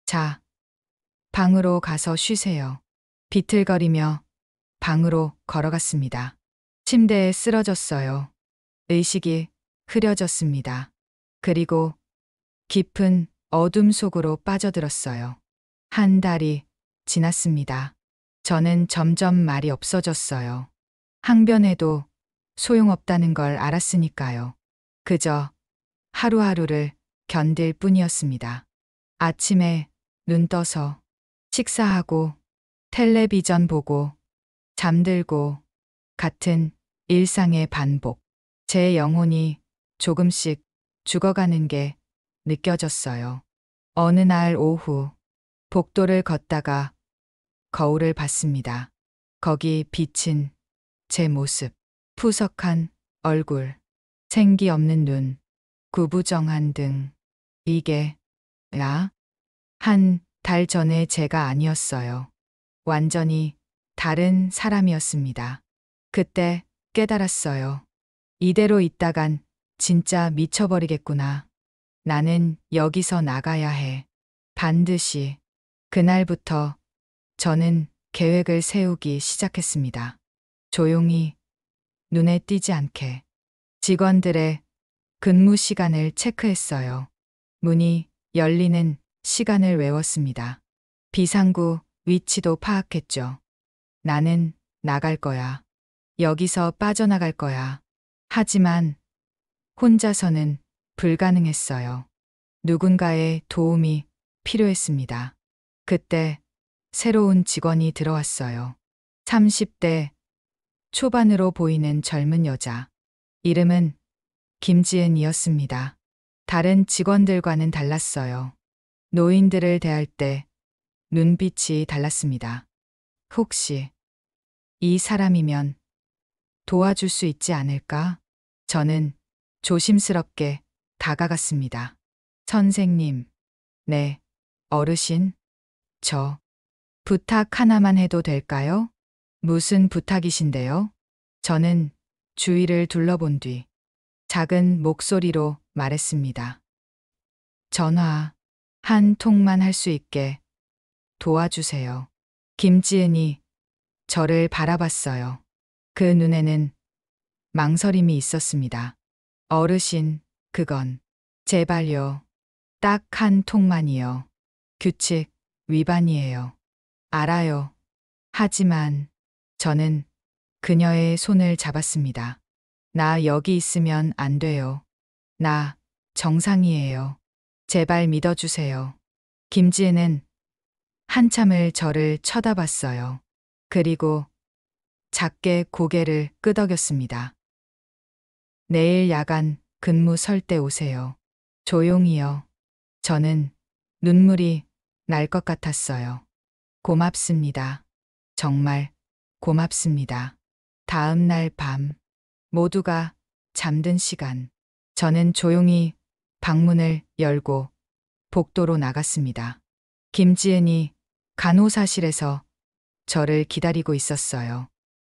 자, 방으로 가서 쉬세요. 비틀거리며 방으로 걸어갔습니다. 침대에 쓰러졌어요. 의식이 흐려졌습니다. 그리고 깊은 어둠 속으로 빠져들었어요. 한 달이 지났습니다. 저는 점점 말이 없어졌어요. 항변해도 소용없다는 걸 알았으니까요. 그저 하루하루를 견딜 뿐이었습니다. 아침에 눈 떠서 식사하고 텔레비전 보고 잠들고 같은 일상의 반복. 제 영혼이 조금씩 죽어가는 게 느껴졌어요. 어느 날 오후 복도를 걷다가 거울을 봤습니다. 거기 비친 제 모습, 푸석한 얼굴, 생기 없는 눈, 구부정한 등. 이게 나? 한 달 전에 제가 아니었어요. 완전히 다른 사람이었습니다. 그때 깨달았어요. 이대로 있다간 진짜 미쳐버리겠구나. 나는 여기서 나가야 해. 반드시. 그날부터 저는 계획을 세우기 시작했습니다. 조용히, 눈에 띄지 않게. 직원들의 근무 시간을 체크했어요. 문이 열리는 시간을 외웠습니다. 비상구 위치도 파악했죠. 나는 나갈 거야. 여기서 빠져나갈 거야. 하지만 혼자서는 불가능했어요. 누군가의 도움이 필요했습니다. 그때 새로운 직원이 들어왔어요. 30대 초반으로 보이는 젊은 여자. 이름은 김지은이었습니다. 다른 직원들과는 달랐어요. 노인들을 대할 때 눈빛이 달랐습니다. 혹시 이 사람이면 도와줄 수 있지 않을까? 저는 조심스럽게 다가갔습니다. 선생님, 네, 어르신, 저 부탁 하나만 해도 될까요? 무슨 부탁이신데요? 저는 주위를 둘러본 뒤 작은 목소리로 말했습니다. 전화 한 통만 할 수 있게 도와주세요. 김지은이 저를 바라봤어요. 그 눈에는 망설임이 있었습니다. 어르신, 그건 제발요. 딱 한 통만이요. 규칙 위반이에요. 알아요. 하지만 저는 그녀의 손을 잡았습니다. 나 여기 있으면 안 돼요. 나 정상이에요. 제발 믿어주세요. 김지은은 한참을 저를 쳐다봤어요. 그리고 작게 고개를 끄덕였습니다. 내일 야간 근무 설 때 오세요. 조용히요. 저는 눈물이 날 것 같았어요. 고맙습니다. 정말 고맙습니다. 다음 날 밤, 모두가 잠든 시간, 저는 조용히 방문을 열고 복도로 나갔습니다. 김지은이 간호사실에서 저를 기다리고 있었어요.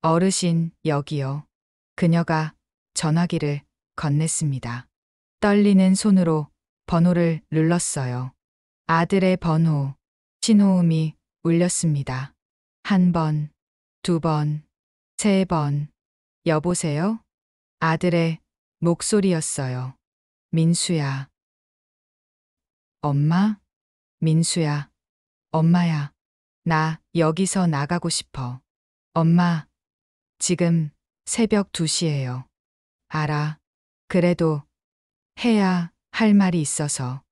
어르신, 여기요. 그녀가 전화기를 건넸습니다. 떨리는 손으로 번호를 눌렀어요. 아들의 번호, 신호음이 울렸습니다. 한 번, 2번, 3번. 여보세요? 아들의 목소리였어요. 민수야. 엄마? 민수야. 엄마야. 나 여기서 나가고 싶어. 엄마, 지금 새벽 2시예요. 알아. 그래도 해야 할 말이 있어서.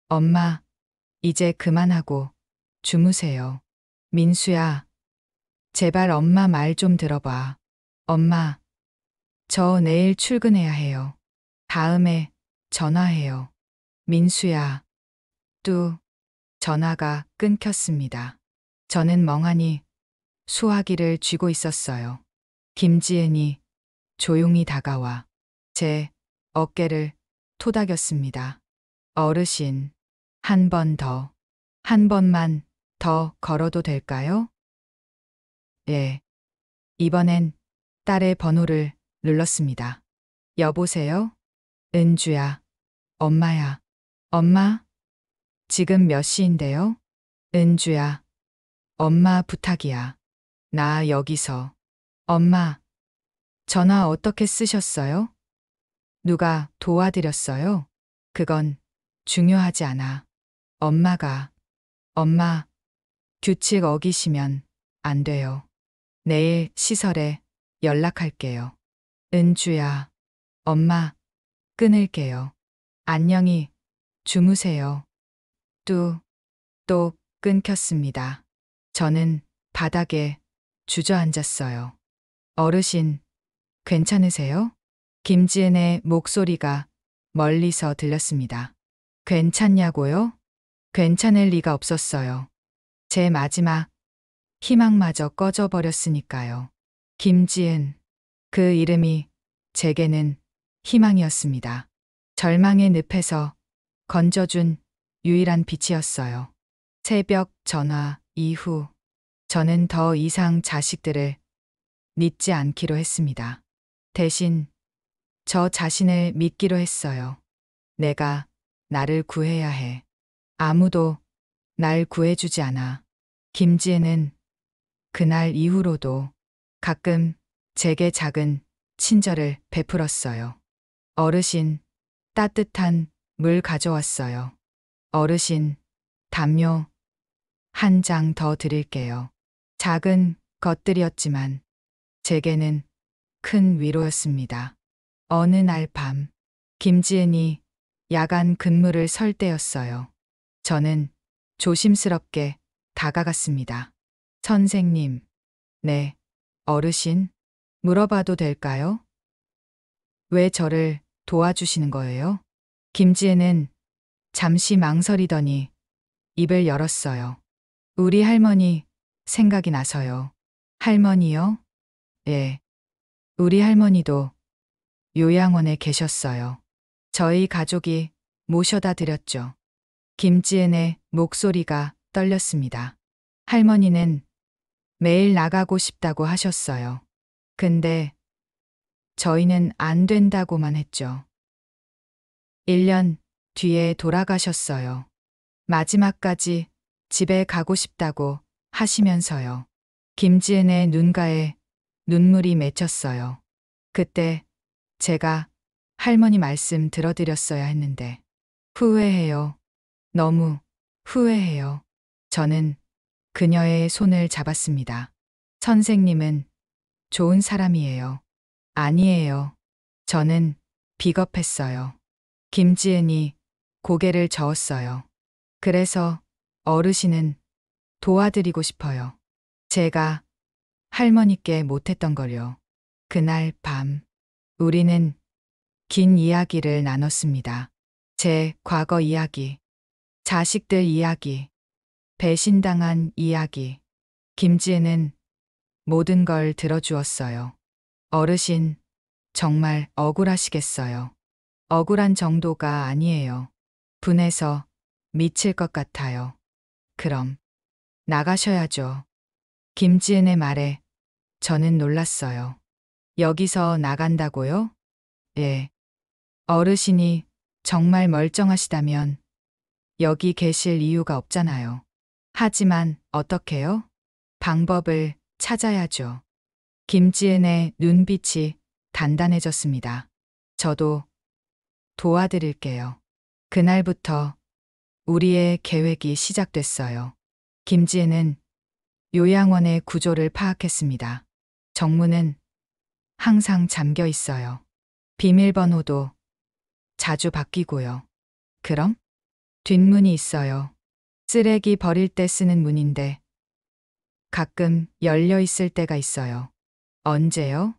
엄마, 이제 그만하고 주무세요. 민수야, 제발 엄마 말 좀 들어봐. 엄마, 저 내일 출근해야 해요. 다음에 전화해요. 민수야. 또 전화가 끊겼습니다. 저는 멍하니 수화기를 쥐고 있었어요. 김지은이 조용히 다가와 제 어깨를 토닥였습니다. 어르신, 한 번 더, 한 번만 더 걸어도 될까요? 예. 이번엔 딸의 번호를 눌렀습니다. 여보세요? 은주야. 엄마야. 엄마? 지금 몇 시인데요? 은주야. 엄마 부탁이야. 나 여기서. 엄마. 전화 어떻게 쓰셨어요? 누가 도와드렸어요? 그건 중요하지 않아. 엄마, 규칙 어기시면 안 돼요. 내일 시설에 연락할게요. 은주야. 엄마, 끊을게요. 안녕히 주무세요. 또 끊겼습니다. 저는 바닥에 주저앉았어요. 어르신, 괜찮으세요? 김지은의 목소리가 멀리서 들렸습니다. 괜찮냐고요? 괜찮을 리가 없었어요. 제 마지막 희망마저 꺼져버렸으니까요. 김지은, 그 이름이 제게는 희망이었습니다. 절망의 늪에서 건져준 유일한 빛이었어요. 새벽 전화 이후 저는 더 이상 자식들을 믿지 않기로 했습니다. 대신 저 자신을 믿기로 했어요. 내가 나를 구해야 해. 아무도 날 구해주지 않아. 김지은은 그날 이후로도 가끔 제게 작은 친절을 베풀었어요. 어르신, 따뜻한 물 가져왔어요. 어르신, 담요 한 장 더 드릴게요. 작은 것들이었지만 제게는 큰 위로였습니다. 어느 날 밤, 김지은이 야간 근무를 설 때였어요. 저는 조심스럽게 다가갔습니다. 선생님, 네, 어르신, 물어봐도 될까요? 왜 저를 도와주시는 거예요? 김지은은 잠시 망설이더니 입을 열었어요. 우리 할머니 생각이 나서요. 할머니요? 예. 우리 할머니도 요양원에 계셨어요. 저희 가족이 모셔다 드렸죠. 김지은의 목소리가 떨렸습니다. 할머니는 매일 나가고 싶다고 하셨어요. 근데 저희는 안 된다고만 했죠. 1년 뒤에 돌아가셨어요. 마지막까지 집에 가고 싶다고 하시면서요. 김지은의 눈가에 눈물이 맺혔어요. 그때 제가 할머니 말씀 들어드렸어야 했는데 후회해요. 너무 후회해요. 저는 그녀의 손을 잡았습니다. 선생님은 좋은 사람이에요. 아니에요. 저는 비겁했어요. 김지은이 고개를 저었어요. 그래서 어르신은 도와드리고 싶어요. 제가 할머니께 못했던 걸요. 그날 밤, 우리는 긴 이야기를 나눴습니다. 제 과거 이야기, 자식들 이야기, 배신당한 이야기. 김지은은 모든 걸 들어주었어요. 어르신, 정말 억울하시겠어요. 억울한 정도가 아니에요. 분해서 미칠 것 같아요. 그럼 나가셔야죠. 김지은의 말에 저는 놀랐어요. 여기서 나간다고요? 예. 어르신이 정말 멀쩡하시다면 여기 계실 이유가 없잖아요. 하지만 어떻게요? 방법을 찾아야죠. 김지은의 눈빛이 단단해졌습니다. 저도 도와드릴게요. 그날부터 우리의 계획이 시작됐어요. 김지은은 요양원의 구조를 파악했습니다. 정문은 항상 잠겨 있어요. 비밀번호도 자주 바뀌고요. 그럼 뒷문이 있어요. 쓰레기 버릴 때 쓰는 문인데 가끔 열려 있을 때가 있어요. 언제요?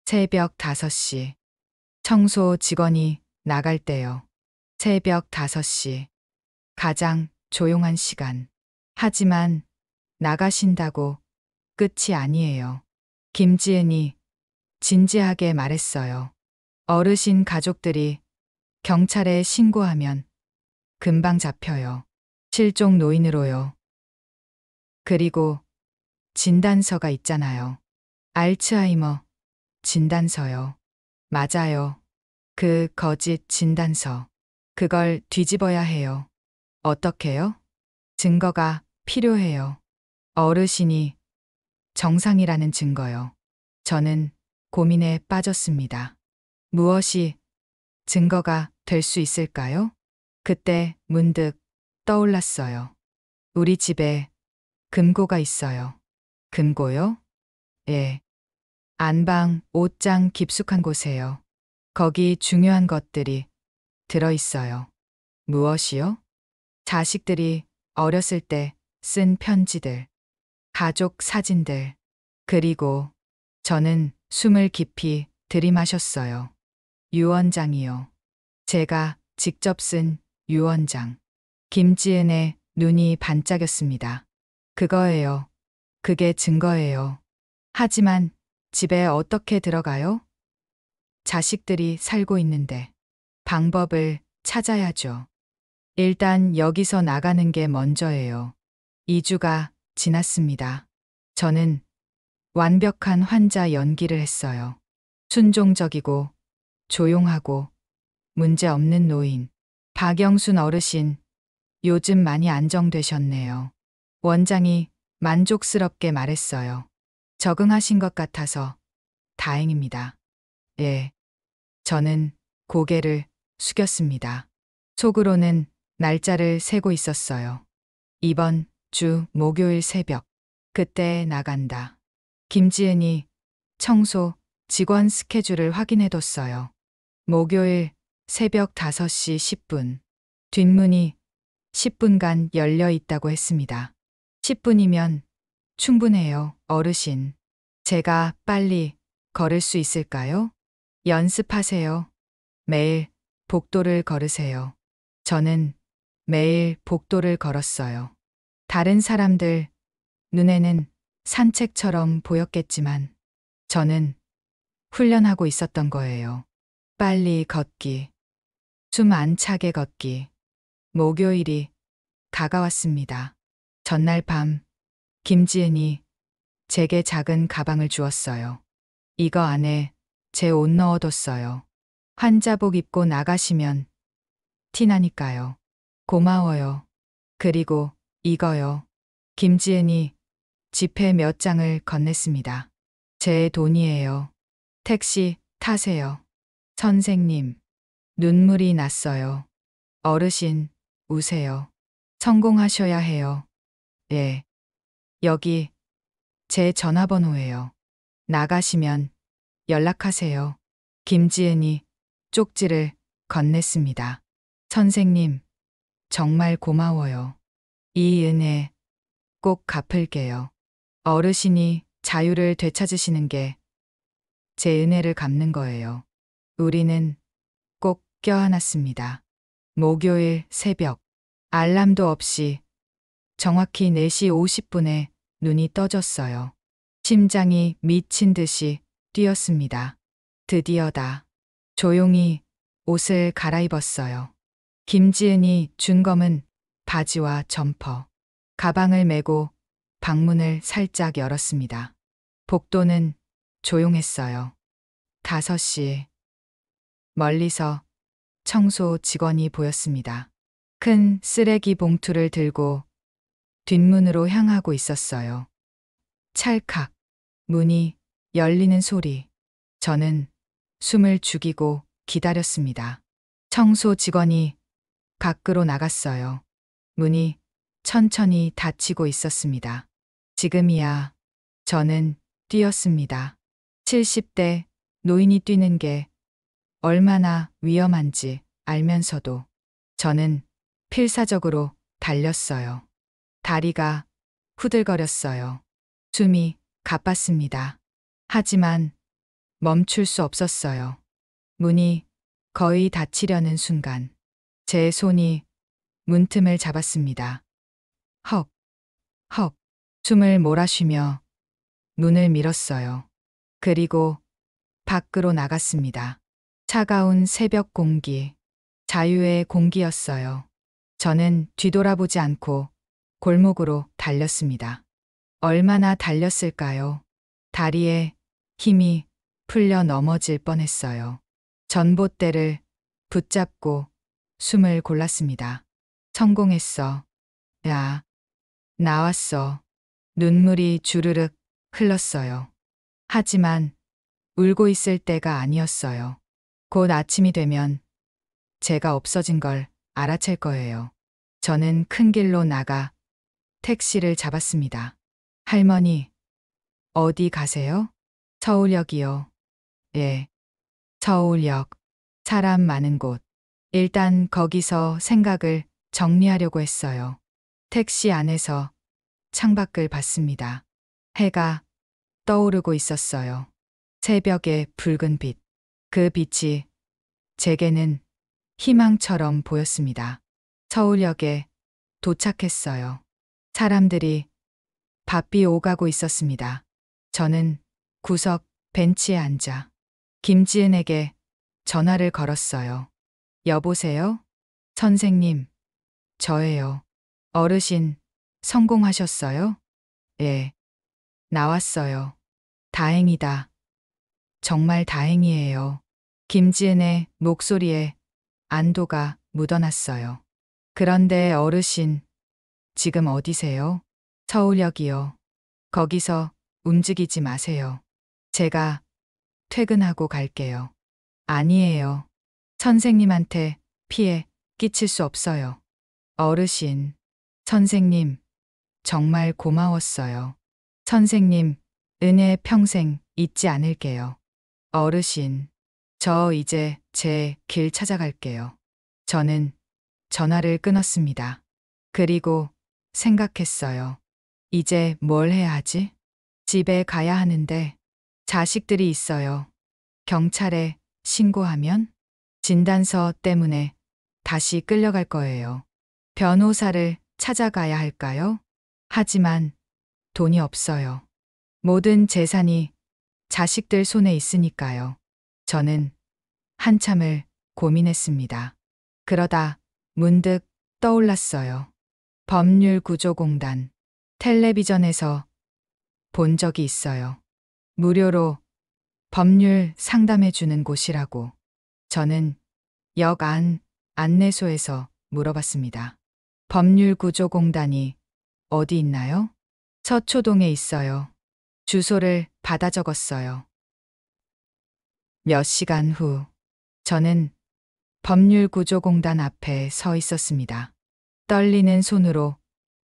새벽 5시. 청소 직원이 나갈 때요. 새벽 5시. 가장 조용한 시간. 하지만 나가신다고 끝이 아니에요. 김지은이 진지하게 말했어요. 어르신 가족들이 경찰에 신고하면 금방 잡혀요. 실종 노인으로요. 그리고 진단서가 있잖아요. 알츠하이머 진단서요. 맞아요. 그 거짓 진단서. 그걸 뒤집어야 해요. 어떻게요? 증거가 필요해요. 어르신이 정상이라는 증거요. 저는 고민에 빠졌습니다. 무엇이 증거가 될 수 있을까요? 그때 문득 떠올랐어요. 우리 집에 금고가 있어요. 금고요? 예. 안방 옷장 깊숙한 곳에요. 거기 중요한 것들이 들어있어요. 무엇이요? 자식들이 어렸을 때 쓴 편지들, 가족 사진들, 그리고 저는 숨을 깊이 들이마셨어요. 유언장이요. 제가 직접 쓴 유언장. 김지은의 눈이 반짝였습니다. 그거예요. 그게 증거예요. 하지만 집에 어떻게 들어가요? 자식들이 살고 있는데 방법을 찾아야죠. 일단 여기서 나가는 게 먼저예요. 2주가 지났습니다. 저는 완벽한 환자 연기를 했어요. 순종적이고 조용하고 문제 없는 노인. 박영순 어르신, 요즘 많이 안정되셨네요. 원장이 만족스럽게 말했어요. 적응하신 것 같아서 다행입니다. 예. 저는 고개를 숙였습니다. 속으로는 날짜를 세고 있었어요. 이번 주 목요일 새벽. 그때 나간다. 김지은이 청소 직원 스케줄을 확인해뒀어요. 목요일 새벽 5시 10분. 뒷문이 10분간 열려 있다고 했습니다. 10분이면 충분해요, 어르신. 제가 빨리 걸을 수 있을까요? 연습하세요. 매일 복도를 걸으세요. 저는 매일 복도를 걸었어요. 다른 사람들 눈에는 산책처럼 보였겠지만 저는 훈련하고 있었던 거예요. 빨리 걷기. 숨 안 차게 걷기. 목요일이 다가왔습니다. 전날 밤 김지은이 제게 작은 가방을 주었어요. 이거 안에 제 옷 넣어뒀어요. 환자복 입고 나가시면 티나니까요. 고마워요. 그리고 이거요. 김지은이 지폐 몇 장을 건넸습니다. 제 돈이에요. 택시 타세요. 선생님, 눈물이 났어요. 어르신, 우세요. 성공하셔야 해요. 예. 여기 제 전화번호예요. 나가시면 연락하세요. 김지은이 쪽지를 건넸습니다. 선생님, 정말 고마워요. 이 은혜 꼭 갚을게요. 어르신이 자유를 되찾으시는 게 제 은혜를 갚는 거예요. 우리는 꼭 껴안았습니다. 목요일 새벽, 알람도 없이 정확히 4시 50분에 눈이 떠졌어요. 심장이 미친 듯이 뛰었습니다. 드디어다. 조용히 옷을 갈아입었어요. 김지은이 준 검은 바지와 점퍼, 가방을 메고 방문을 살짝 열었습니다. 복도는 조용했어요. 5시. 멀리서 청소 직원이 보였습니다. 큰 쓰레기 봉투를 들고 뒷문으로 향하고 있었어요. 찰칵. 문이 열리는 소리. 저는 숨을 죽이고 기다렸습니다. 청소 직원이 밖으로 나갔어요. 문이 천천히 닫히고 있었습니다. 지금이야. 저는 뛰었습니다. 70대 노인이 뛰는 게 얼마나 위험한지 알면서도 저는 필사적으로 달렸어요. 다리가 후들거렸어요. 숨이 가빴습니다. 하지만 멈출 수 없었어요. 문이 거의 닫히려는 순간 제 손이 문틈을 잡았습니다. 헉, 헉, 숨을 몰아쉬며 문을 밀었어요. 그리고 밖으로 나갔습니다. 차가운 새벽 공기, 자유의 공기였어요. 저는 뒤돌아보지 않고 골목으로 달렸습니다. 얼마나 달렸을까요? 다리에 힘이 풀려 넘어질 뻔했어요. 전봇대를 붙잡고 숨을 골랐습니다. 성공했어. 야, 나왔어. 눈물이 주르륵 흘렀어요. 하지만 울고 있을 때가 아니었어요. 곧 아침이 되면 제가 없어진 걸 알아챌 거예요. 저는 큰 길로 나가 택시를 잡았습니다. 할머니, 어디 가세요? 서울역이요. 예, 서울역. 사람 많은 곳. 일단 거기서 생각을 정리하려고 했어요. 택시 안에서 창밖을 봤습니다. 해가 떠오르고 있었어요. 새벽의 붉은 빛. 그 빛이 제게는 희망처럼 보였습니다. 서울역에 도착했어요. 사람들이 바삐 오가고 있었습니다. 저는 구석 벤치에 앉아 김지은에게 전화를 걸었어요. 여보세요? 선생님, 저예요. 어르신, 성공하셨어요? 예. 나왔어요. 다행이다. 정말 다행이에요. 김지은의 목소리에 안도가 묻어났어요. 그런데 어르신, 지금 어디세요? 서울역이요. 거기서 움직이지 마세요. 제가 퇴근하고 갈게요. 아니에요. 선생님한테 피해 끼칠 수 없어요. 어르신, 선생님, 정말 고마웠어요. 선생님, 은혜 평생 잊지 않을게요. 어르신, 저 이제 제 길 찾아갈게요. 저는 전화를 끊었습니다. 그리고 생각했어요. 이제 뭘 해야 하지? 집에 가야 하는데 자식들이 있어요. 경찰에 신고하면 진단서 때문에 다시 끌려갈 거예요. 변호사를 찾아가야 할까요? 하지만 돈이 없어요. 모든 재산이 자식들 손에 있으니까요. 저는 한참을 고민했습니다. 그러다 문득 떠올랐어요. 법률구조공단. 텔레비전에서 본 적이 있어요. 무료로 법률 상담해주는 곳이라고. 저는 역 안 안내소에서 물어봤습니다. 법률구조공단이 어디 있나요? 서초동에 있어요. 주소를 받아 적었어요. 몇 시간 후, 저는 법률구조공단 앞에 서 있었습니다. 떨리는 손으로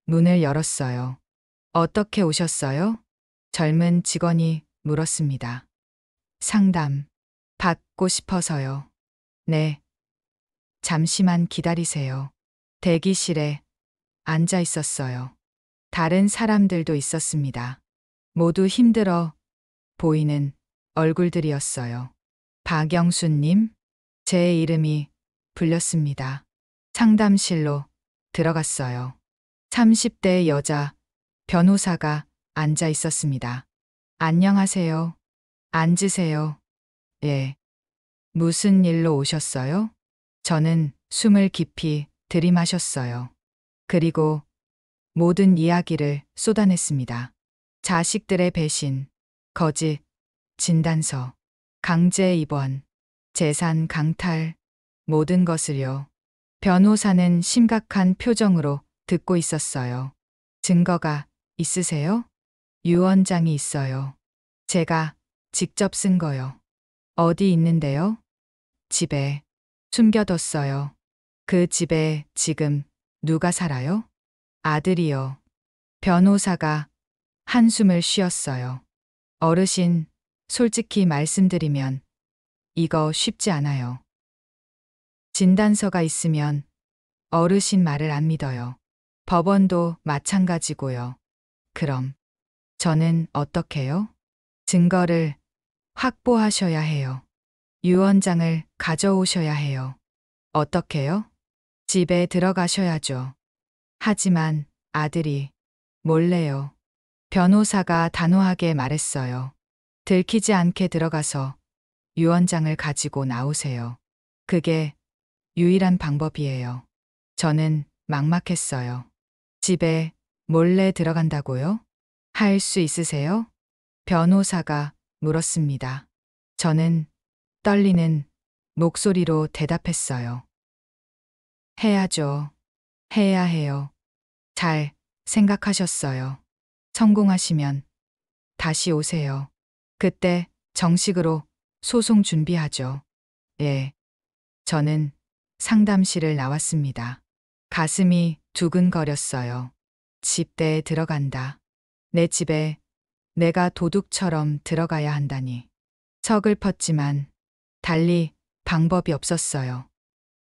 문을 열었어요. 어떻게 오셨어요? 젊은 직원이 물었습니다. 상담 받고 싶어서요. 네. 잠시만 기다리세요. 대기실에 앉아 있었어요. 다른 사람들도 있었습니다. 모두 힘들어 보이는 얼굴들이었어요. 박영수님, 제 이름이 불렸습니다. 상담실로 들어갔어요. 30대 여자 변호사가 앉아 있었습니다. 안녕하세요. 앉으세요. 예. 무슨 일로 오셨어요? 저는 숨을 깊이 들이마셨어요. 그리고 모든 이야기를 쏟아냈습니다. 자식들의 배신, 거짓, 진단서, 강제 입원, 재산 강탈, 모든 것을요. 변호사는 심각한 표정으로 듣고 있었어요. 증거가 있으세요? 유언장이 있어요. 제가 직접 쓴 거요. 어디 있는데요? 집에 숨겨뒀어요. 그 집에 지금 누가 살아요? 아들이요. 변호사가 한숨을 쉬었어요. 어르신, 솔직히 말씀드리면 이거 쉽지 않아요. 진단서가 있으면 어르신 말을 안 믿어요. 법원도 마찬가지고요. 그럼 저는 어떻게요? 증거를 확보하셔야 해요. 유언장을 가져오셔야 해요. 어떻게요? 집에 들어가셔야죠. 하지만 아들이 몰래요. 변호사가 단호하게 말했어요. 들키지 않게 들어가서 유언장을 가지고 나오세요. 그게 유일한 방법이에요. 저는 막막했어요. 집에 몰래 들어간다고요? 할 수 있으세요? 변호사가 물었습니다. 저는 떨리는 목소리로 대답했어요. 해야죠. 해야 해요. 잘 생각하셨어요. 성공하시면 다시 오세요. 그때 정식으로 소송 준비하죠. 예. 저는 상담실을 나왔습니다. 가슴이 두근거렸어요. 집대에 들어간다. 내 집에 내가 도둑처럼 들어가야 한다니. 서글펐지만 달리 방법이 없었어요.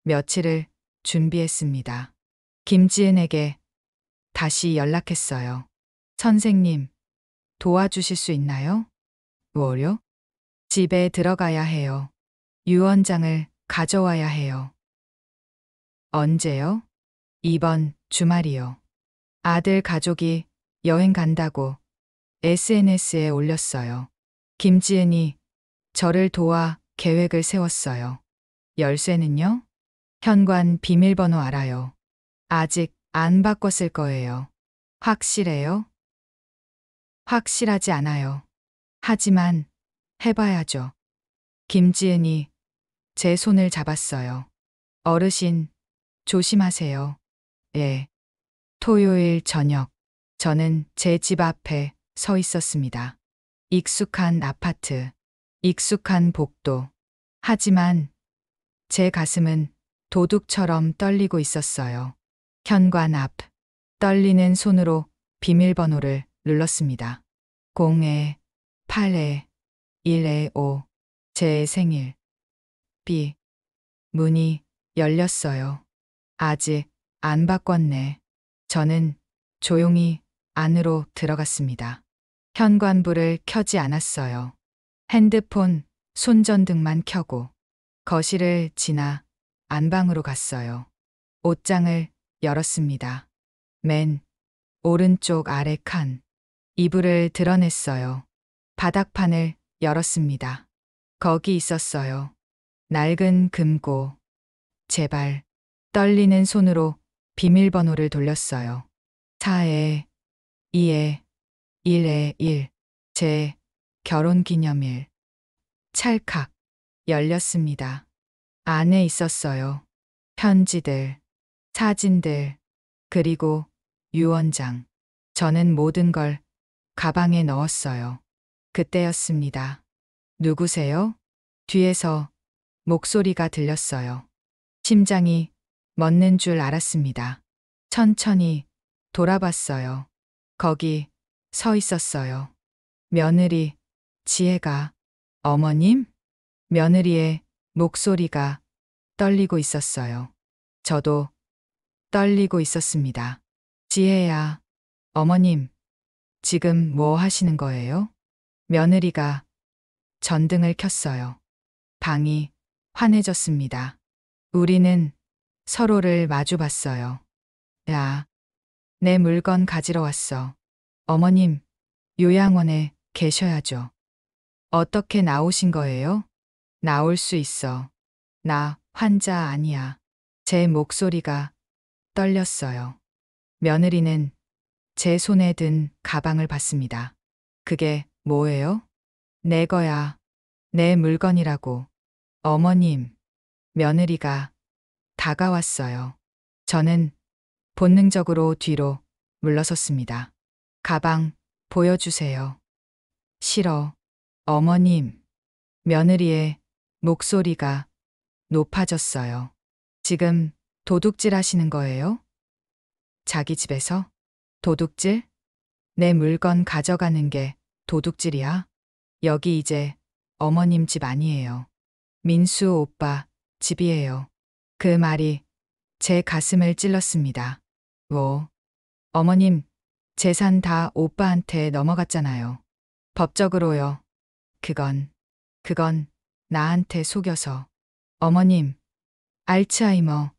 며칠을 준비했습니다. 김지은에게 다시 연락했어요. 선생님, 도와주실 수 있나요? 뭐요? 집에 들어가야 해요. 유언장을 가져와야 해요. 언제요? 이번 주말이요. 아들 가족이 여행 간다고 SNS에 올렸어요. 김지은이 저를 도와 계획을 세웠어요. 열쇠는요? 현관 비밀번호 알아요. 아직 안 바꿨을 거예요. 확실해요? 확실하지 않아요. 하지만 해봐야죠. 김지은이 제 손을 잡았어요. 어르신, 조심하세요. 예. 토요일 저녁, 저는 제 집 앞에 서 있었습니다. 익숙한 아파트, 익숙한 복도. 하지만 제 가슴은 도둑처럼 떨리고 있었어요. 현관 앞, 떨리는 손으로 비밀번호를 눌렀습니다. 0에 8에 1에 5. 제 생일. B. 문이 열렸어요. 아직 안 바꿨네. 저는 조용히 안으로 들어갔습니다. 현관불을 켜지 않았어요. 핸드폰, 손전등만 켜고 거실을 지나 안방으로 갔어요. 옷장을 열었습니다. 맨 오른쪽 아래 칸. 이불을 드러냈어요. 바닥판을 열었습니다. 거기 있었어요. 낡은 금고. 제발. 떨리는 손으로 비밀번호를 돌렸어요. 4에 2에 1에 1. 제 결혼기념일. 찰칵 열렸습니다. 안에 있었어요. 편지들, 사진들, 그리고 유언장. 저는 모든 걸 가방에 넣었어요. 그때였습니다. 누구세요? 뒤에서 목소리가 들렸어요. 심장이 멎는 줄 알았습니다. 천천히 돌아봤어요. 거기 서 있었어요. 며느리, 지혜가. 어머님? 며느리의 목소리가 떨리고 있었어요. 저도 떨리고 있었습니다. 지혜야, 어머님, 지금 뭐 하시는 거예요? 며느리가 전등을 켰어요. 방이 환해졌습니다. 우리는 서로를 마주 봤어요. 야, 내 물건 가지러 왔어. 어머님, 요양원에 계셔야죠. 어떻게 나오신 거예요? 나올 수 있어. 나 환자 아니야. 제 목소리가 떨렸어요. 며느리는 제 손에 든 가방을 봤습니다. 그게 뭐예요? 내 거야. 내 물건이라고. 어머님, 며느리가 다가왔어요. 저는 본능적으로 뒤로 물러섰습니다. 가방 보여주세요. 싫어. 어머님, 며느리의 목소리가 높아졌어요. 지금 도둑질 하시는 거예요? 자기 집에서? 도둑질? 내 물건 가져가는 게 도둑질이야? 여기 이제 어머님 집 아니에요. 민수 오빠 집이에요. 그 말이 제 가슴을 찔렀습니다. 뭐, 어머님, 재산 다 오빠한테 넘어갔잖아요. 법적으로요. 그건 나한테 속여서. 어머님, 알츠하이머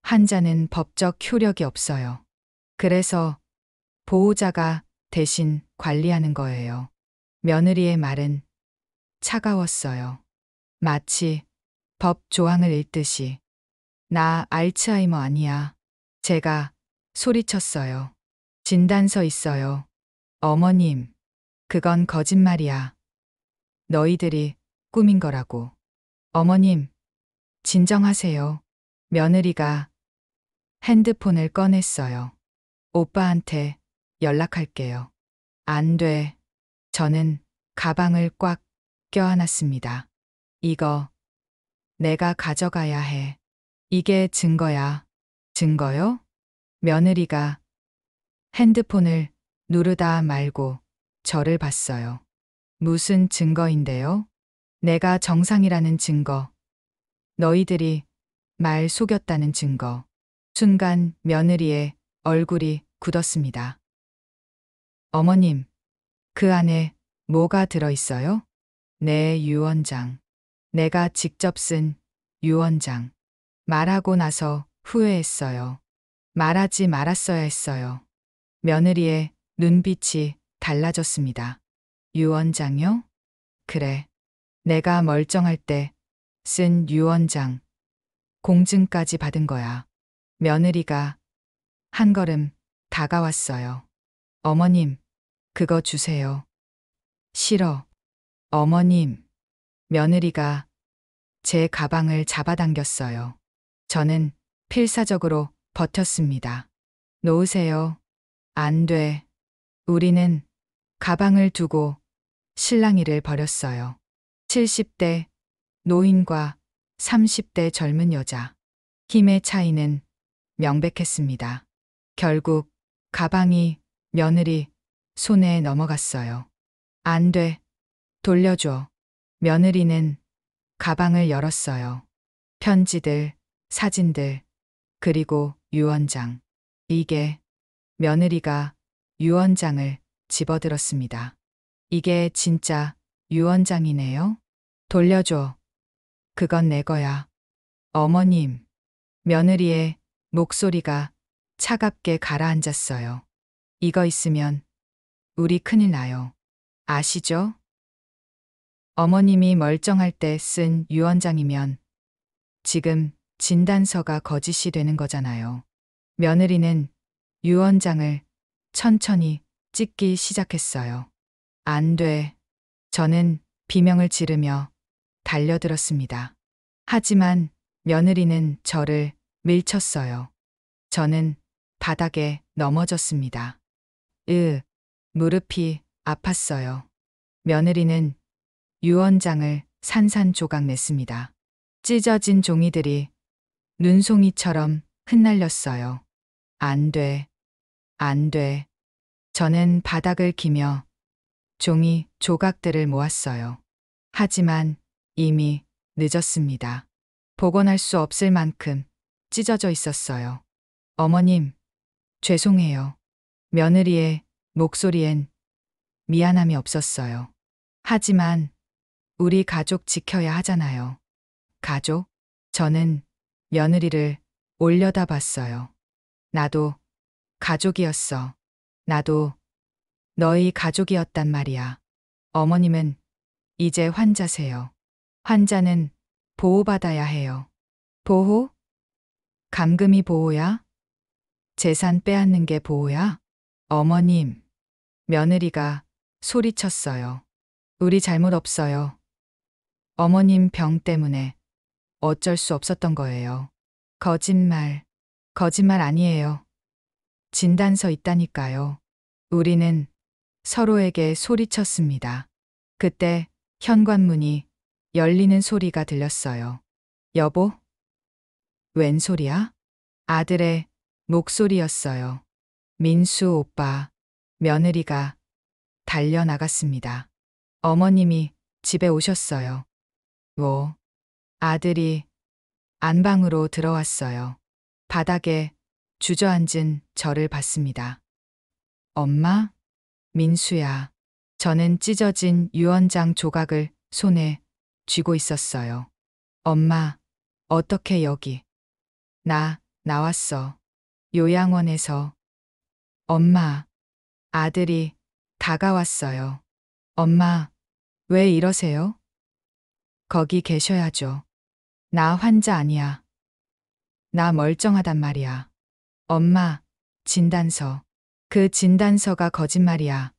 환자는 법적 효력이 없어요. 그래서 보호자가 대신 관리하는 거예요. 며느리의 말은 차가웠어요. 마치 법 조항을 읽듯이. 나 알츠하이머 아니야. 제가 소리쳤어요. 진단서 있어요. 어머님, 그건 거짓말이야. 너희들이 꾸민 거라고. 어머님, 진정하세요. 며느리가 핸드폰을 꺼냈어요. 오빠한테 연락할게요. 안 돼. 저는 가방을 꽉 껴안았습니다. 이거 내가 가져가야 해. 이게 증거야. 증거요? 며느리가 핸드폰을 누르다 말고 저를 봤어요. 무슨 증거인데요? 내가 정상이라는 증거. 너희들이 말 속였다는 증거. 순간 며느리의 얼굴이 굳었습니다. 어머님, 그 안에 뭐가 들어있어요? 내 유언장. 내가 직접 쓴 유언장. 말하고 나서 후회했어요. 말하지 말았어야 했어요. 며느리의 눈빛이 달라졌습니다. 유언장요? 그래. 내가 멀쩡할 때 쓴 유언장. 공증까지 받은 거야. 며느리가 한 걸음 다가왔어요. 어머님, 그거 주세요. 싫어. 어머님. 며느리가 제 가방을 잡아당겼어요. 저는 필사적으로 버텼습니다. 놓으세요. 안 돼. 우리는 가방을 두고 실랑이를 벌였어요. 70대 노인과 30대 젊은 여자. 힘의 차이는 명백했습니다. 결국 가방이 며느리 손에 넘어갔어요. 안 돼. 돌려줘. 며느리는 가방을 열었어요. 편지들, 사진들, 그리고 유언장. 이게 며느리가 유언장을 집어들었습니다. 이게 진짜 유언장이네요? 돌려줘. 그건 내 거야. 어머님. 며느리의 목소리가 차갑게 가라앉았어요. 이거 있으면 우리 큰일 나요. 아시죠? 어머님이 멀쩡할 때 쓴 유언장이면 지금 진단서가 거짓이 되는 거잖아요. 며느리는 유언장을 천천히 찢기 시작했어요. 안 돼. 저는 비명을 지르며 달려들었습니다. 하지만 며느리는 저를 밀쳤어요. 저는 바닥에 넘어졌습니다. 무릎이 아팠어요. 며느리는 유언장을 산산조각 냈습니다. 찢어진 종이들이 눈송이처럼 흩날렸어요. 안 돼. 안 돼. 저는 바닥을 기며 종이 조각들을 모았어요. 하지만 이미 늦었습니다. 복원할 수 없을 만큼 찢어져 있었어요. 어머님, 죄송해요. 며느리의 목소리엔 미안함이 없었어요. 하지만 우리 가족 지켜야 하잖아요. 가족? 저는 며느리를 올려다봤어요. 나도 가족이었어. 나도 너희 가족이었단 말이야. 어머님은 이제 환자세요. 환자는 보호받아야 해요. 보호? 감금이 보호야? 재산 빼앗는 게 보호야? 어머님. 며느리가 소리쳤어요. 우리 잘못 없어요. 어머님 병 때문에 어쩔 수 없었던 거예요. 거짓말. 거짓말 아니에요. 진단서 있다니까요. 우리는 서로에게 소리쳤습니다. 그때 현관문이 열리는 소리가 들렸어요. 여보? 웬 소리야? 아들의 목소리였어요. 민수 오빠, 며느리가 달려나갔습니다. 어머님이 집에 오셨어요. 아들이 안방으로 들어왔어요. 바닥에 주저앉은 저를 봤습니다. 엄마? 민수야. 저는 찢어진 유언장 조각을 손에 쥐고 있었어요. 엄마, 어떻게 여기? 나왔어. 요양원에서. 엄마, 아들이 다가왔어요. 엄마, 왜 이러세요? 거기 계셔야죠. 나 환자 아니야. 나 멀쩡하단 말이야. 엄마, 진단서. 그 진단서가 거짓말이야.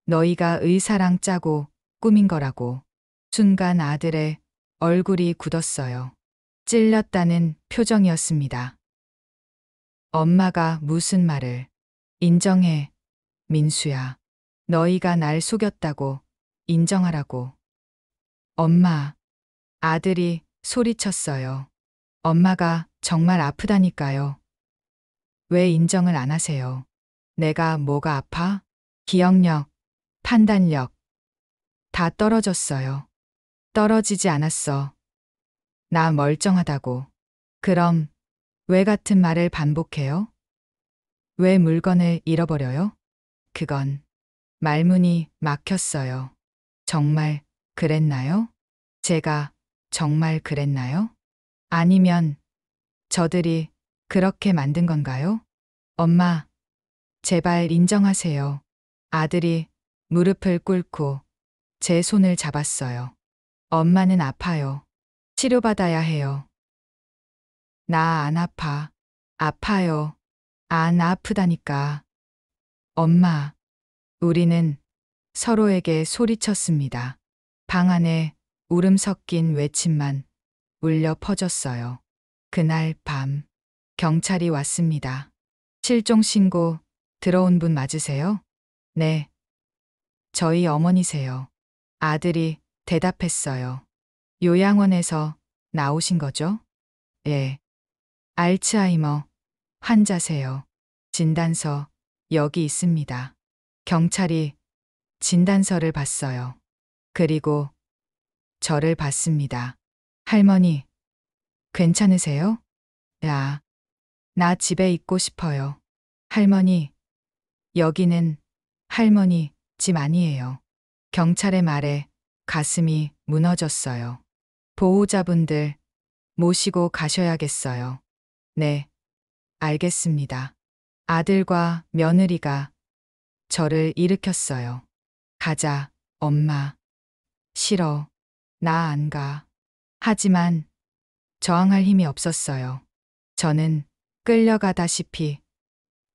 너희가 의사랑 짜고 꾸민 거라고. 순간 아들의 얼굴이 굳었어요. 찔렸다는 표정이었습니다. 엄마가 무슨 말을. 인정해, 민수야. 너희가 날 속였다고 인정하라고. 엄마, 아들이 소리쳤어요. 엄마가 정말 아프다니까요. 왜 인정을 안 하세요? 내가 뭐가 아파? 기억력, 판단력 다 떨어졌어요. 떨어지지 않았어. 나 멀쩡하다고. 그럼 왜 같은 말을 반복해요? 왜 물건을 잃어버려요? 그건 말문이 막혔어요. 정말 그랬나요? 제가 정말 그랬나요? 아니면 저들이 그렇게 만든 건가요? 엄마, 제발 인정하세요. 아들이 무릎을 꿇고 제 손을 잡았어요. 엄마는 아파요. 치료받아야 해요. 나 안 아파. 아파요. 안 아프다니까. 엄마, 우리는 서로에게 소리쳤습니다. 방 안에 울음 섞인 외침만 울려 퍼졌어요. 그날 밤, 경찰이 왔습니다. 실종 신고 들어온 분 맞으세요? 네. 저희 어머니세요. 아들이 대답했어요. 요양원에서 나오신 거죠? 예. 알츠하이머 환자세요. 진단서 여기 있습니다. 경찰이 진단서를 봤어요. 그리고 저를 봤습니다. 할머니, 괜찮으세요? 나 집에 있고 싶어요. 할머니, 여기는 할머니 집 아니에요. 경찰의 말에 가슴이 무너졌어요. 보호자분들 모시고 가셔야겠어요. 네, 알겠습니다. 아들과 며느리가 저를 일으켰어요. 가자, 엄마. 싫어. 나 안 가. 하지만 저항할 힘이 없었어요. 저는 끌려가다시피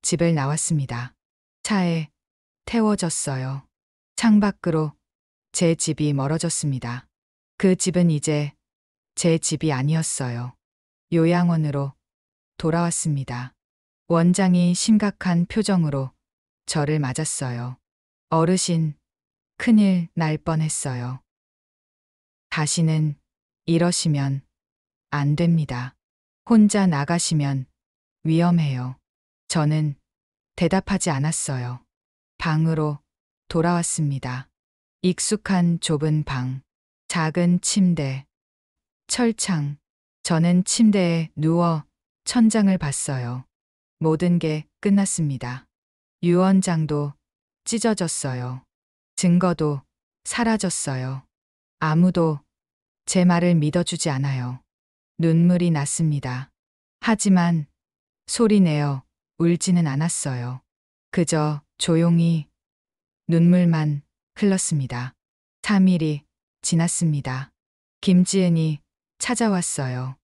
집을 나왔습니다. 차에 태워졌어요. 창밖으로 제 집이 멀어졌습니다. 그 집은 이제 제 집이 아니었어요. 요양원으로 돌아왔습니다. 원장이 심각한 표정으로 저를 맞았어요. 어르신, 큰일 날 뻔했어요. 다시는 이러시면 안 됩니다. 혼자 나가시면 위험해요. 저는 대답하지 않았어요. 방으로 돌아왔습니다. 익숙한 좁은 방, 작은 침대, 철창. 저는 침대에 누워 천장을 봤어요. 모든 게 끝났습니다. 유언장도 찢어졌어요. 증거도 사라졌어요. 아무도 제 말을 믿어주지 않아요. 눈물이 났습니다. 하지만 소리내어 울지는 않았어요. 그저 조용히 눈물만 흘렀습니다. 3일이 지났습니다. 김지은이 찾아왔어요.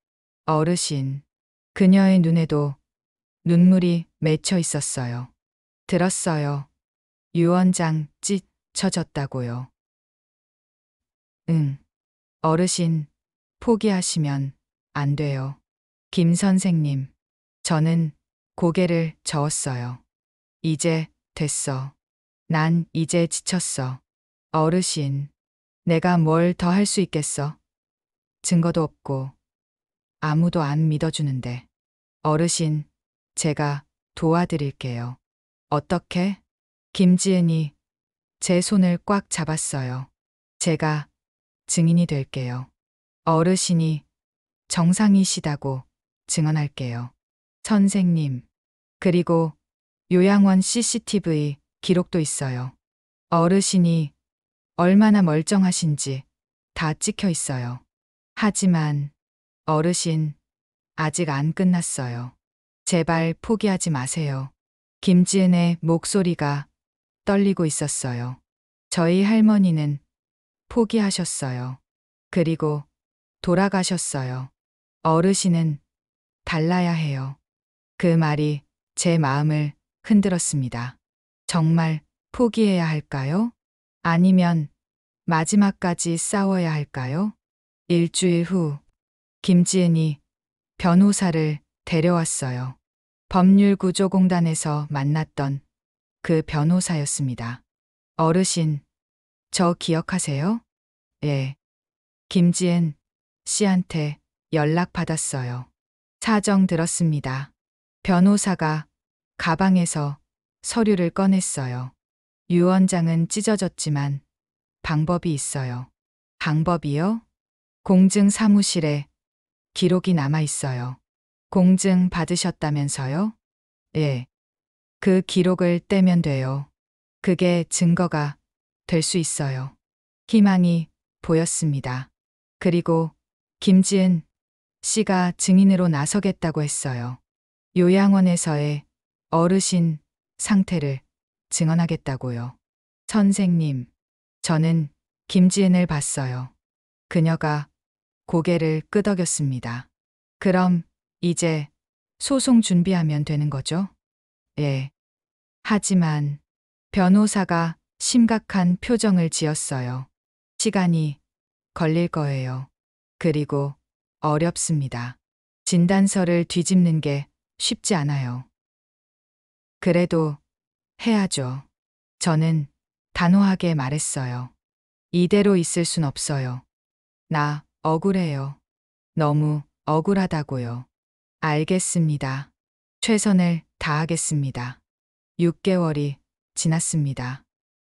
어르신, 그녀의 눈에도 눈물이 맺혀 있었어요. 들었어요. 유언장 찢어졌다고요. 응. 어르신, 포기하시면 안 돼요. 김 선생님, 저는 고개를 저었어요. 이제 됐어. 난 이제 지쳤어. 어르신, 내가 뭘 더 할 수 있겠어? 증거도 없고 아무도 안 믿어주는데. 어르신, 제가 도와드릴게요. 어떻게? 김지은이 제 손을 꽉 잡았어요. 제가 증인이 될게요. 어르신이 정상이시다고 증언할게요. 선생님, 그리고 요양원 CCTV 기록도 있어요. 어르신이 얼마나 멀쩡하신지 다 찍혀 있어요. 하지만 어르신, 아직 안 끝났어요. 제발 포기하지 마세요. 김지은의 목소리가 떨리고 있었어요. 저희 할머니는 포기하셨어요. 그리고 돌아가셨어요. 어르신은 달라야 해요. 그 말이 제 마음을 흔들었습니다. 정말 포기해야 할까요? 아니면 마지막까지 싸워야 할까요? 일주일 후, 김지은이 변호사를 데려왔어요. 법률구조공단에서 만났던 그 변호사였습니다. 어르신, 저 기억하세요? 예. 김지은 씨한테 연락받았어요. 사정 들었습니다. 변호사가 가방에서 서류를 꺼냈어요. 유언장은 찢어졌지만 방법이 있어요. 방법이요? 공증 사무실에 기록이 남아 있어요. 공증 받으셨다면서요? 예. 그 기록을 떼면 돼요. 그게 증거가 될 수 있어요. 희망이 보였습니다. 그리고 김지은 씨가 증인으로 나서겠다고 했어요. 요양원에서의 어르신 상태를 증언하겠다고요. 선생님, 저는 김지은을 봤어요. 그녀가 고개를 끄덕였습니다. 그럼 이제 소송 준비하면 되는 거죠? 예. 하지만 변호사가 심각한 표정을 지었어요. 시간이 걸릴 거예요. 그리고 어렵습니다. 진단서를 뒤집는 게 쉽지 않아요. 그래도 해야죠. 저는 단호하게 말했어요. 이대로 있을 순 없어요. 나 억울해요. 너무 억울하다고요. 알겠습니다. 최선을 다하겠습니다. 6개월이 지났습니다.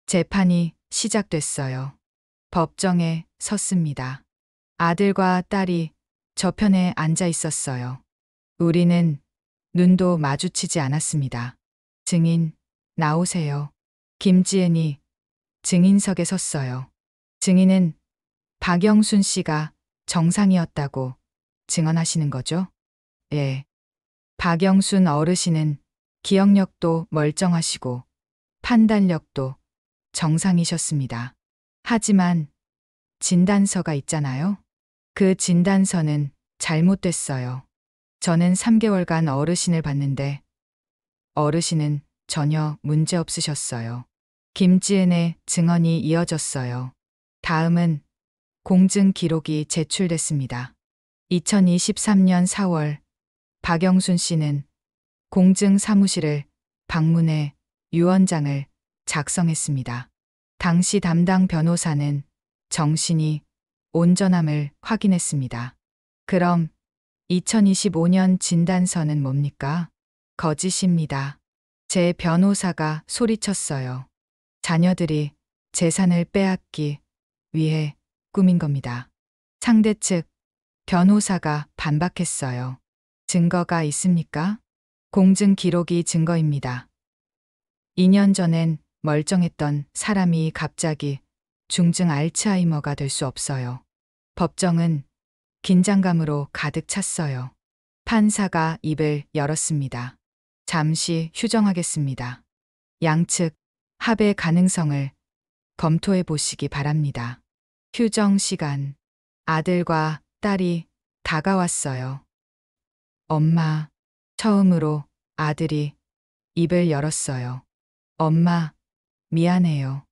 재판이 시작됐어요. 법정에 섰습니다. 아들과 딸이 저편에 앉아 있었어요. 우리는 눈도 마주치지 않았습니다. 증인, 나오세요. 김지은이 증인석에 섰어요. 증인은 박영순 씨가 정상이었다고 증언하시는 거죠? 예. 박영순 어르신은 기억력도 멀쩡하시고 판단력도 정상이셨습니다. 하지만 진단서가 있잖아요. 그 진단서는 잘못됐어요. 저는 3개월간 어르신을 봤는데 어르신은 전혀 문제 없으셨어요. 김지은의 증언이 이어졌어요. 다음은 공증 기록이 제출됐습니다. 2023년 4월 박영순 씨는 공증 사무실을 방문해 유언장을 작성했습니다. 당시 담당 변호사는 정신이 온전함을 확인했습니다. 그럼 2025년 진단서는 뭡니까? 거짓입니다. 제 변호사가 소리쳤어요. 자녀들이 재산을 빼앗기 위해 꾸민 겁니다. 상대 측 변호사가 반박했어요. 증거가 있습니까? 공증 기록이 증거입니다. 2년 전엔 멀쩡했던 사람이 갑자기 중증 알츠하이머가 될 수 없어요. 법정은 긴장감으로 가득 찼어요. 판사가 입을 열었습니다. 잠시 휴정하겠습니다. 양측 합의 가능성을 검토해 보시기 바랍니다. 휴정 시간. 아들과 딸이 다가왔어요. 엄마, 처음으로 아들이 입을 열었어요. 엄마, 미안해요.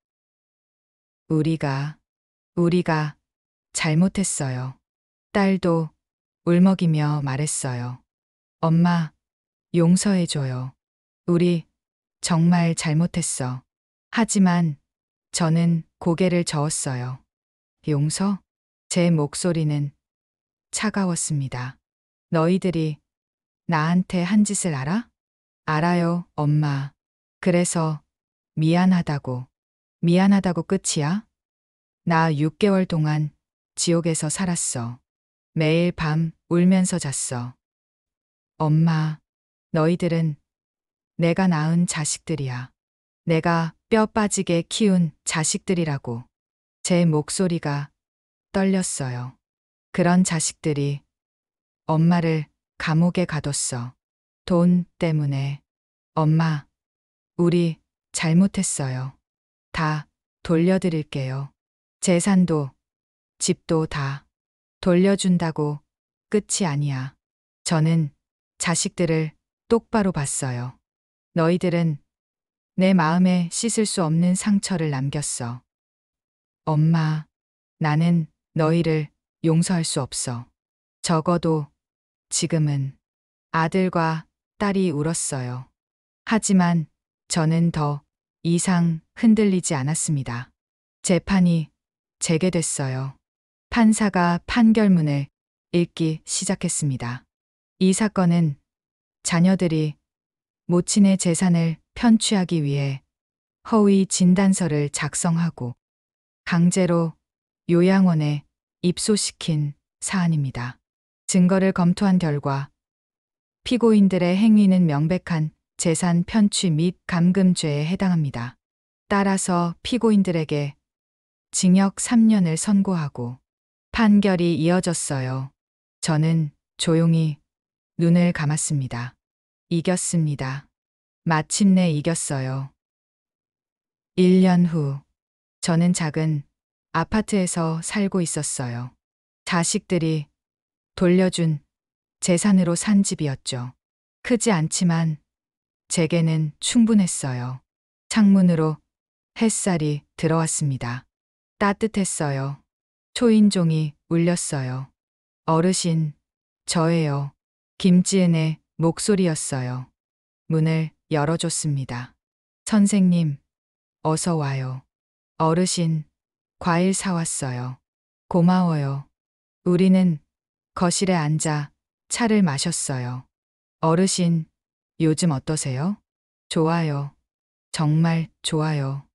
우리가 잘못했어요. 딸도 울먹이며 말했어요. 엄마, 용서해줘요. 우리 정말 잘못했어. 하지만 저는 고개를 저었어요. 용서? 제 목소리는 차가웠습니다. 너희들이 나한테 한 짓을 알아? 알아요, 엄마. 그래서 미안하다고. 미안하다고 끝이야? 나 6개월 동안 지옥에서 살았어. 매일 밤 울면서 잤어. 엄마, 너희들은 내가 낳은 자식들이야. 내가 뼈 빠지게 키운 자식들이라고. 제 목소리가 떨렸어요. 그런 자식들이 엄마를 감옥에 가뒀어. 돈 때문에. 엄마, 우리 잘못했어요. 다 돌려드릴게요. 재산도, 집도 다 돌려준다고 끝이 아니야. 저는 자식들을 똑바로 봤어요. 너희들은 내 마음에 씻을 수 없는 상처를 남겼어. 엄마, 나는 너희를 용서할 수 없어. 적어도 지금은. 아들과 딸이 울었어요. 하지만 저는 더 이상 흔들리지 않았습니다. 재판이 재개됐어요. 판사가 판결문을 읽기 시작했습니다. 이 사건은 자녀들이 모친의 재산을 편취하기 위해 허위 진단서를 작성하고 강제로 요양원에 입소시킨 사안입니다. 증거를 검토한 결과 피고인들의 행위는 명백한 재산 편취 및 감금죄에 해당합니다. 따라서 피고인들에게 징역 3년을 선고하고 판결이 이어졌어요. 저는 조용히 눈을 감았습니다. 이겼습니다. 마침내 이겼어요. 1년 후, 저는 작은 아파트에서 살고 있었어요. 자식들이 돌려준 재산으로 산 집이었죠. 크지 않지만 제게는 충분했어요. 창문으로 햇살이 들어왔습니다. 따뜻했어요. 초인종이 울렸어요. 어르신, 저예요. 김지은의 목소리였어요. 문을 열어줬습니다. 선생님, 어서 와요. 어르신, 과일 사왔어요. 고마워요. 우리는 거실에 앉아 차를 마셨어요. 어르신, 요즘 어떠세요? 좋아요. 정말 좋아요.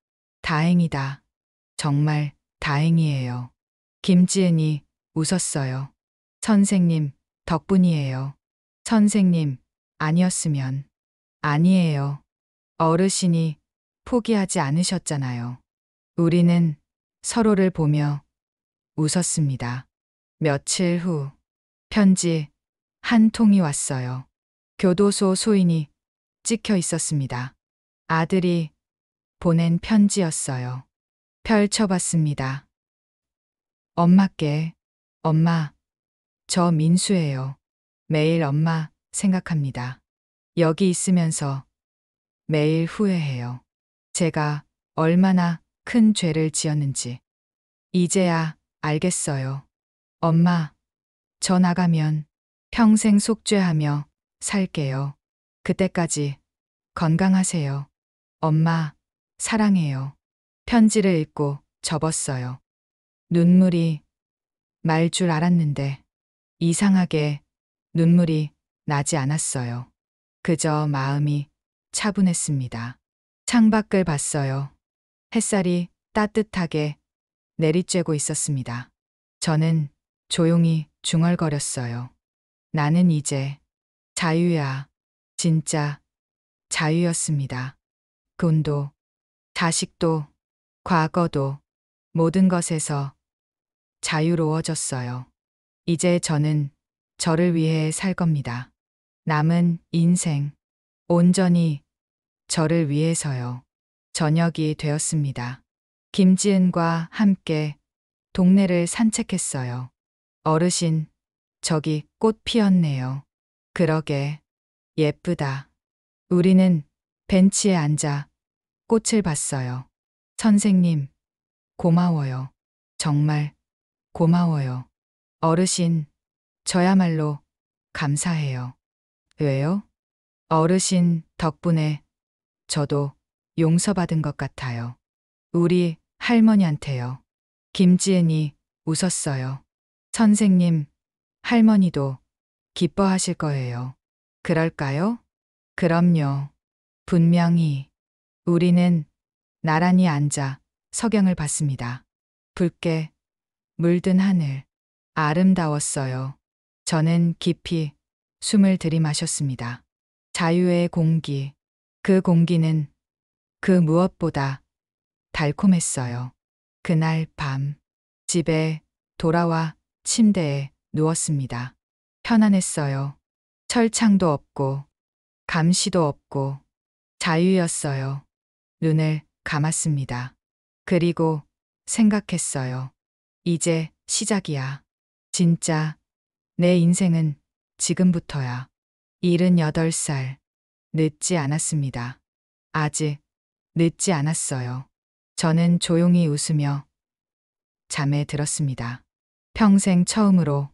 다행이다. 정말 다행이에요. 김지은이 웃었어요. 선생님, 덕분이에요. 선생님, 아니었으면. 아니에요. 어르신이 포기하지 않으셨잖아요. 우리는 서로를 보며 웃었습니다. 며칠 후, 편지 한 통이 왔어요. 교도소 소인이 찍혀 있었습니다. 아들이 보낸 편지였어요. 펼쳐봤습니다. 엄마께, 엄마, 저 민수예요. 매일 엄마 생각합니다. 여기 있으면서 매일 후회해요. 제가 얼마나 큰 죄를 지었는지. 이제야 알겠어요. 엄마, 저 나가면 평생 속죄하며 살게요. 그때까지 건강하세요. 엄마, 사랑해요. 편지를 읽고 접었어요. 눈물이 말 줄 알았는데 이상하게 눈물이 나지 않았어요. 그저 마음이 차분했습니다. 창밖을 봤어요. 햇살이 따뜻하게 내리쬐고 있었습니다. 저는 조용히 중얼거렸어요. 나는 이제 자유야. 진짜 자유였습니다. 돈도, 자식도, 과거도 모든 것에서 자유로워졌어요. 이제 저는 저를 위해 살 겁니다. 남은 인생, 온전히 저를 위해서요. 저녁이 되었습니다. 김지은과 함께 동네를 산책했어요. 어르신, 저기 꽃 피었네요. 그러게, 예쁘다. 우리는 벤치에 앉아 꽃을 봤어요. 선생님, 고마워요. 정말 고마워요. 어르신, 저야말로 감사해요. 왜요? 어르신 덕분에 저도 용서받은 것 같아요. 우리 할머니한테요. 김지은이 웃었어요. 선생님, 할머니도 기뻐하실 거예요. 그럴까요? 그럼요. 분명히. 우리는 나란히 앉아 석양을 봤습니다. 붉게 물든 하늘. 아름다웠어요. 저는 깊이 숨을 들이마셨습니다. 자유의 공기. 그 공기는 그 무엇보다 달콤했어요. 그날 밤 집에 돌아와 침대에 누웠습니다. 편안했어요. 철창도 없고 감시도 없고 자유였어요. 눈을 감았습니다. 그리고 생각했어요. 이제 시작이야. 진짜 내 인생은 지금부터야. 78살. 늦지 않았습니다. 아직 늦지 않았어요. 저는 조용히 웃으며 잠에 들었습니다. 평생 처음으로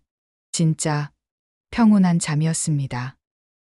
진짜 평온한 잠이었습니다.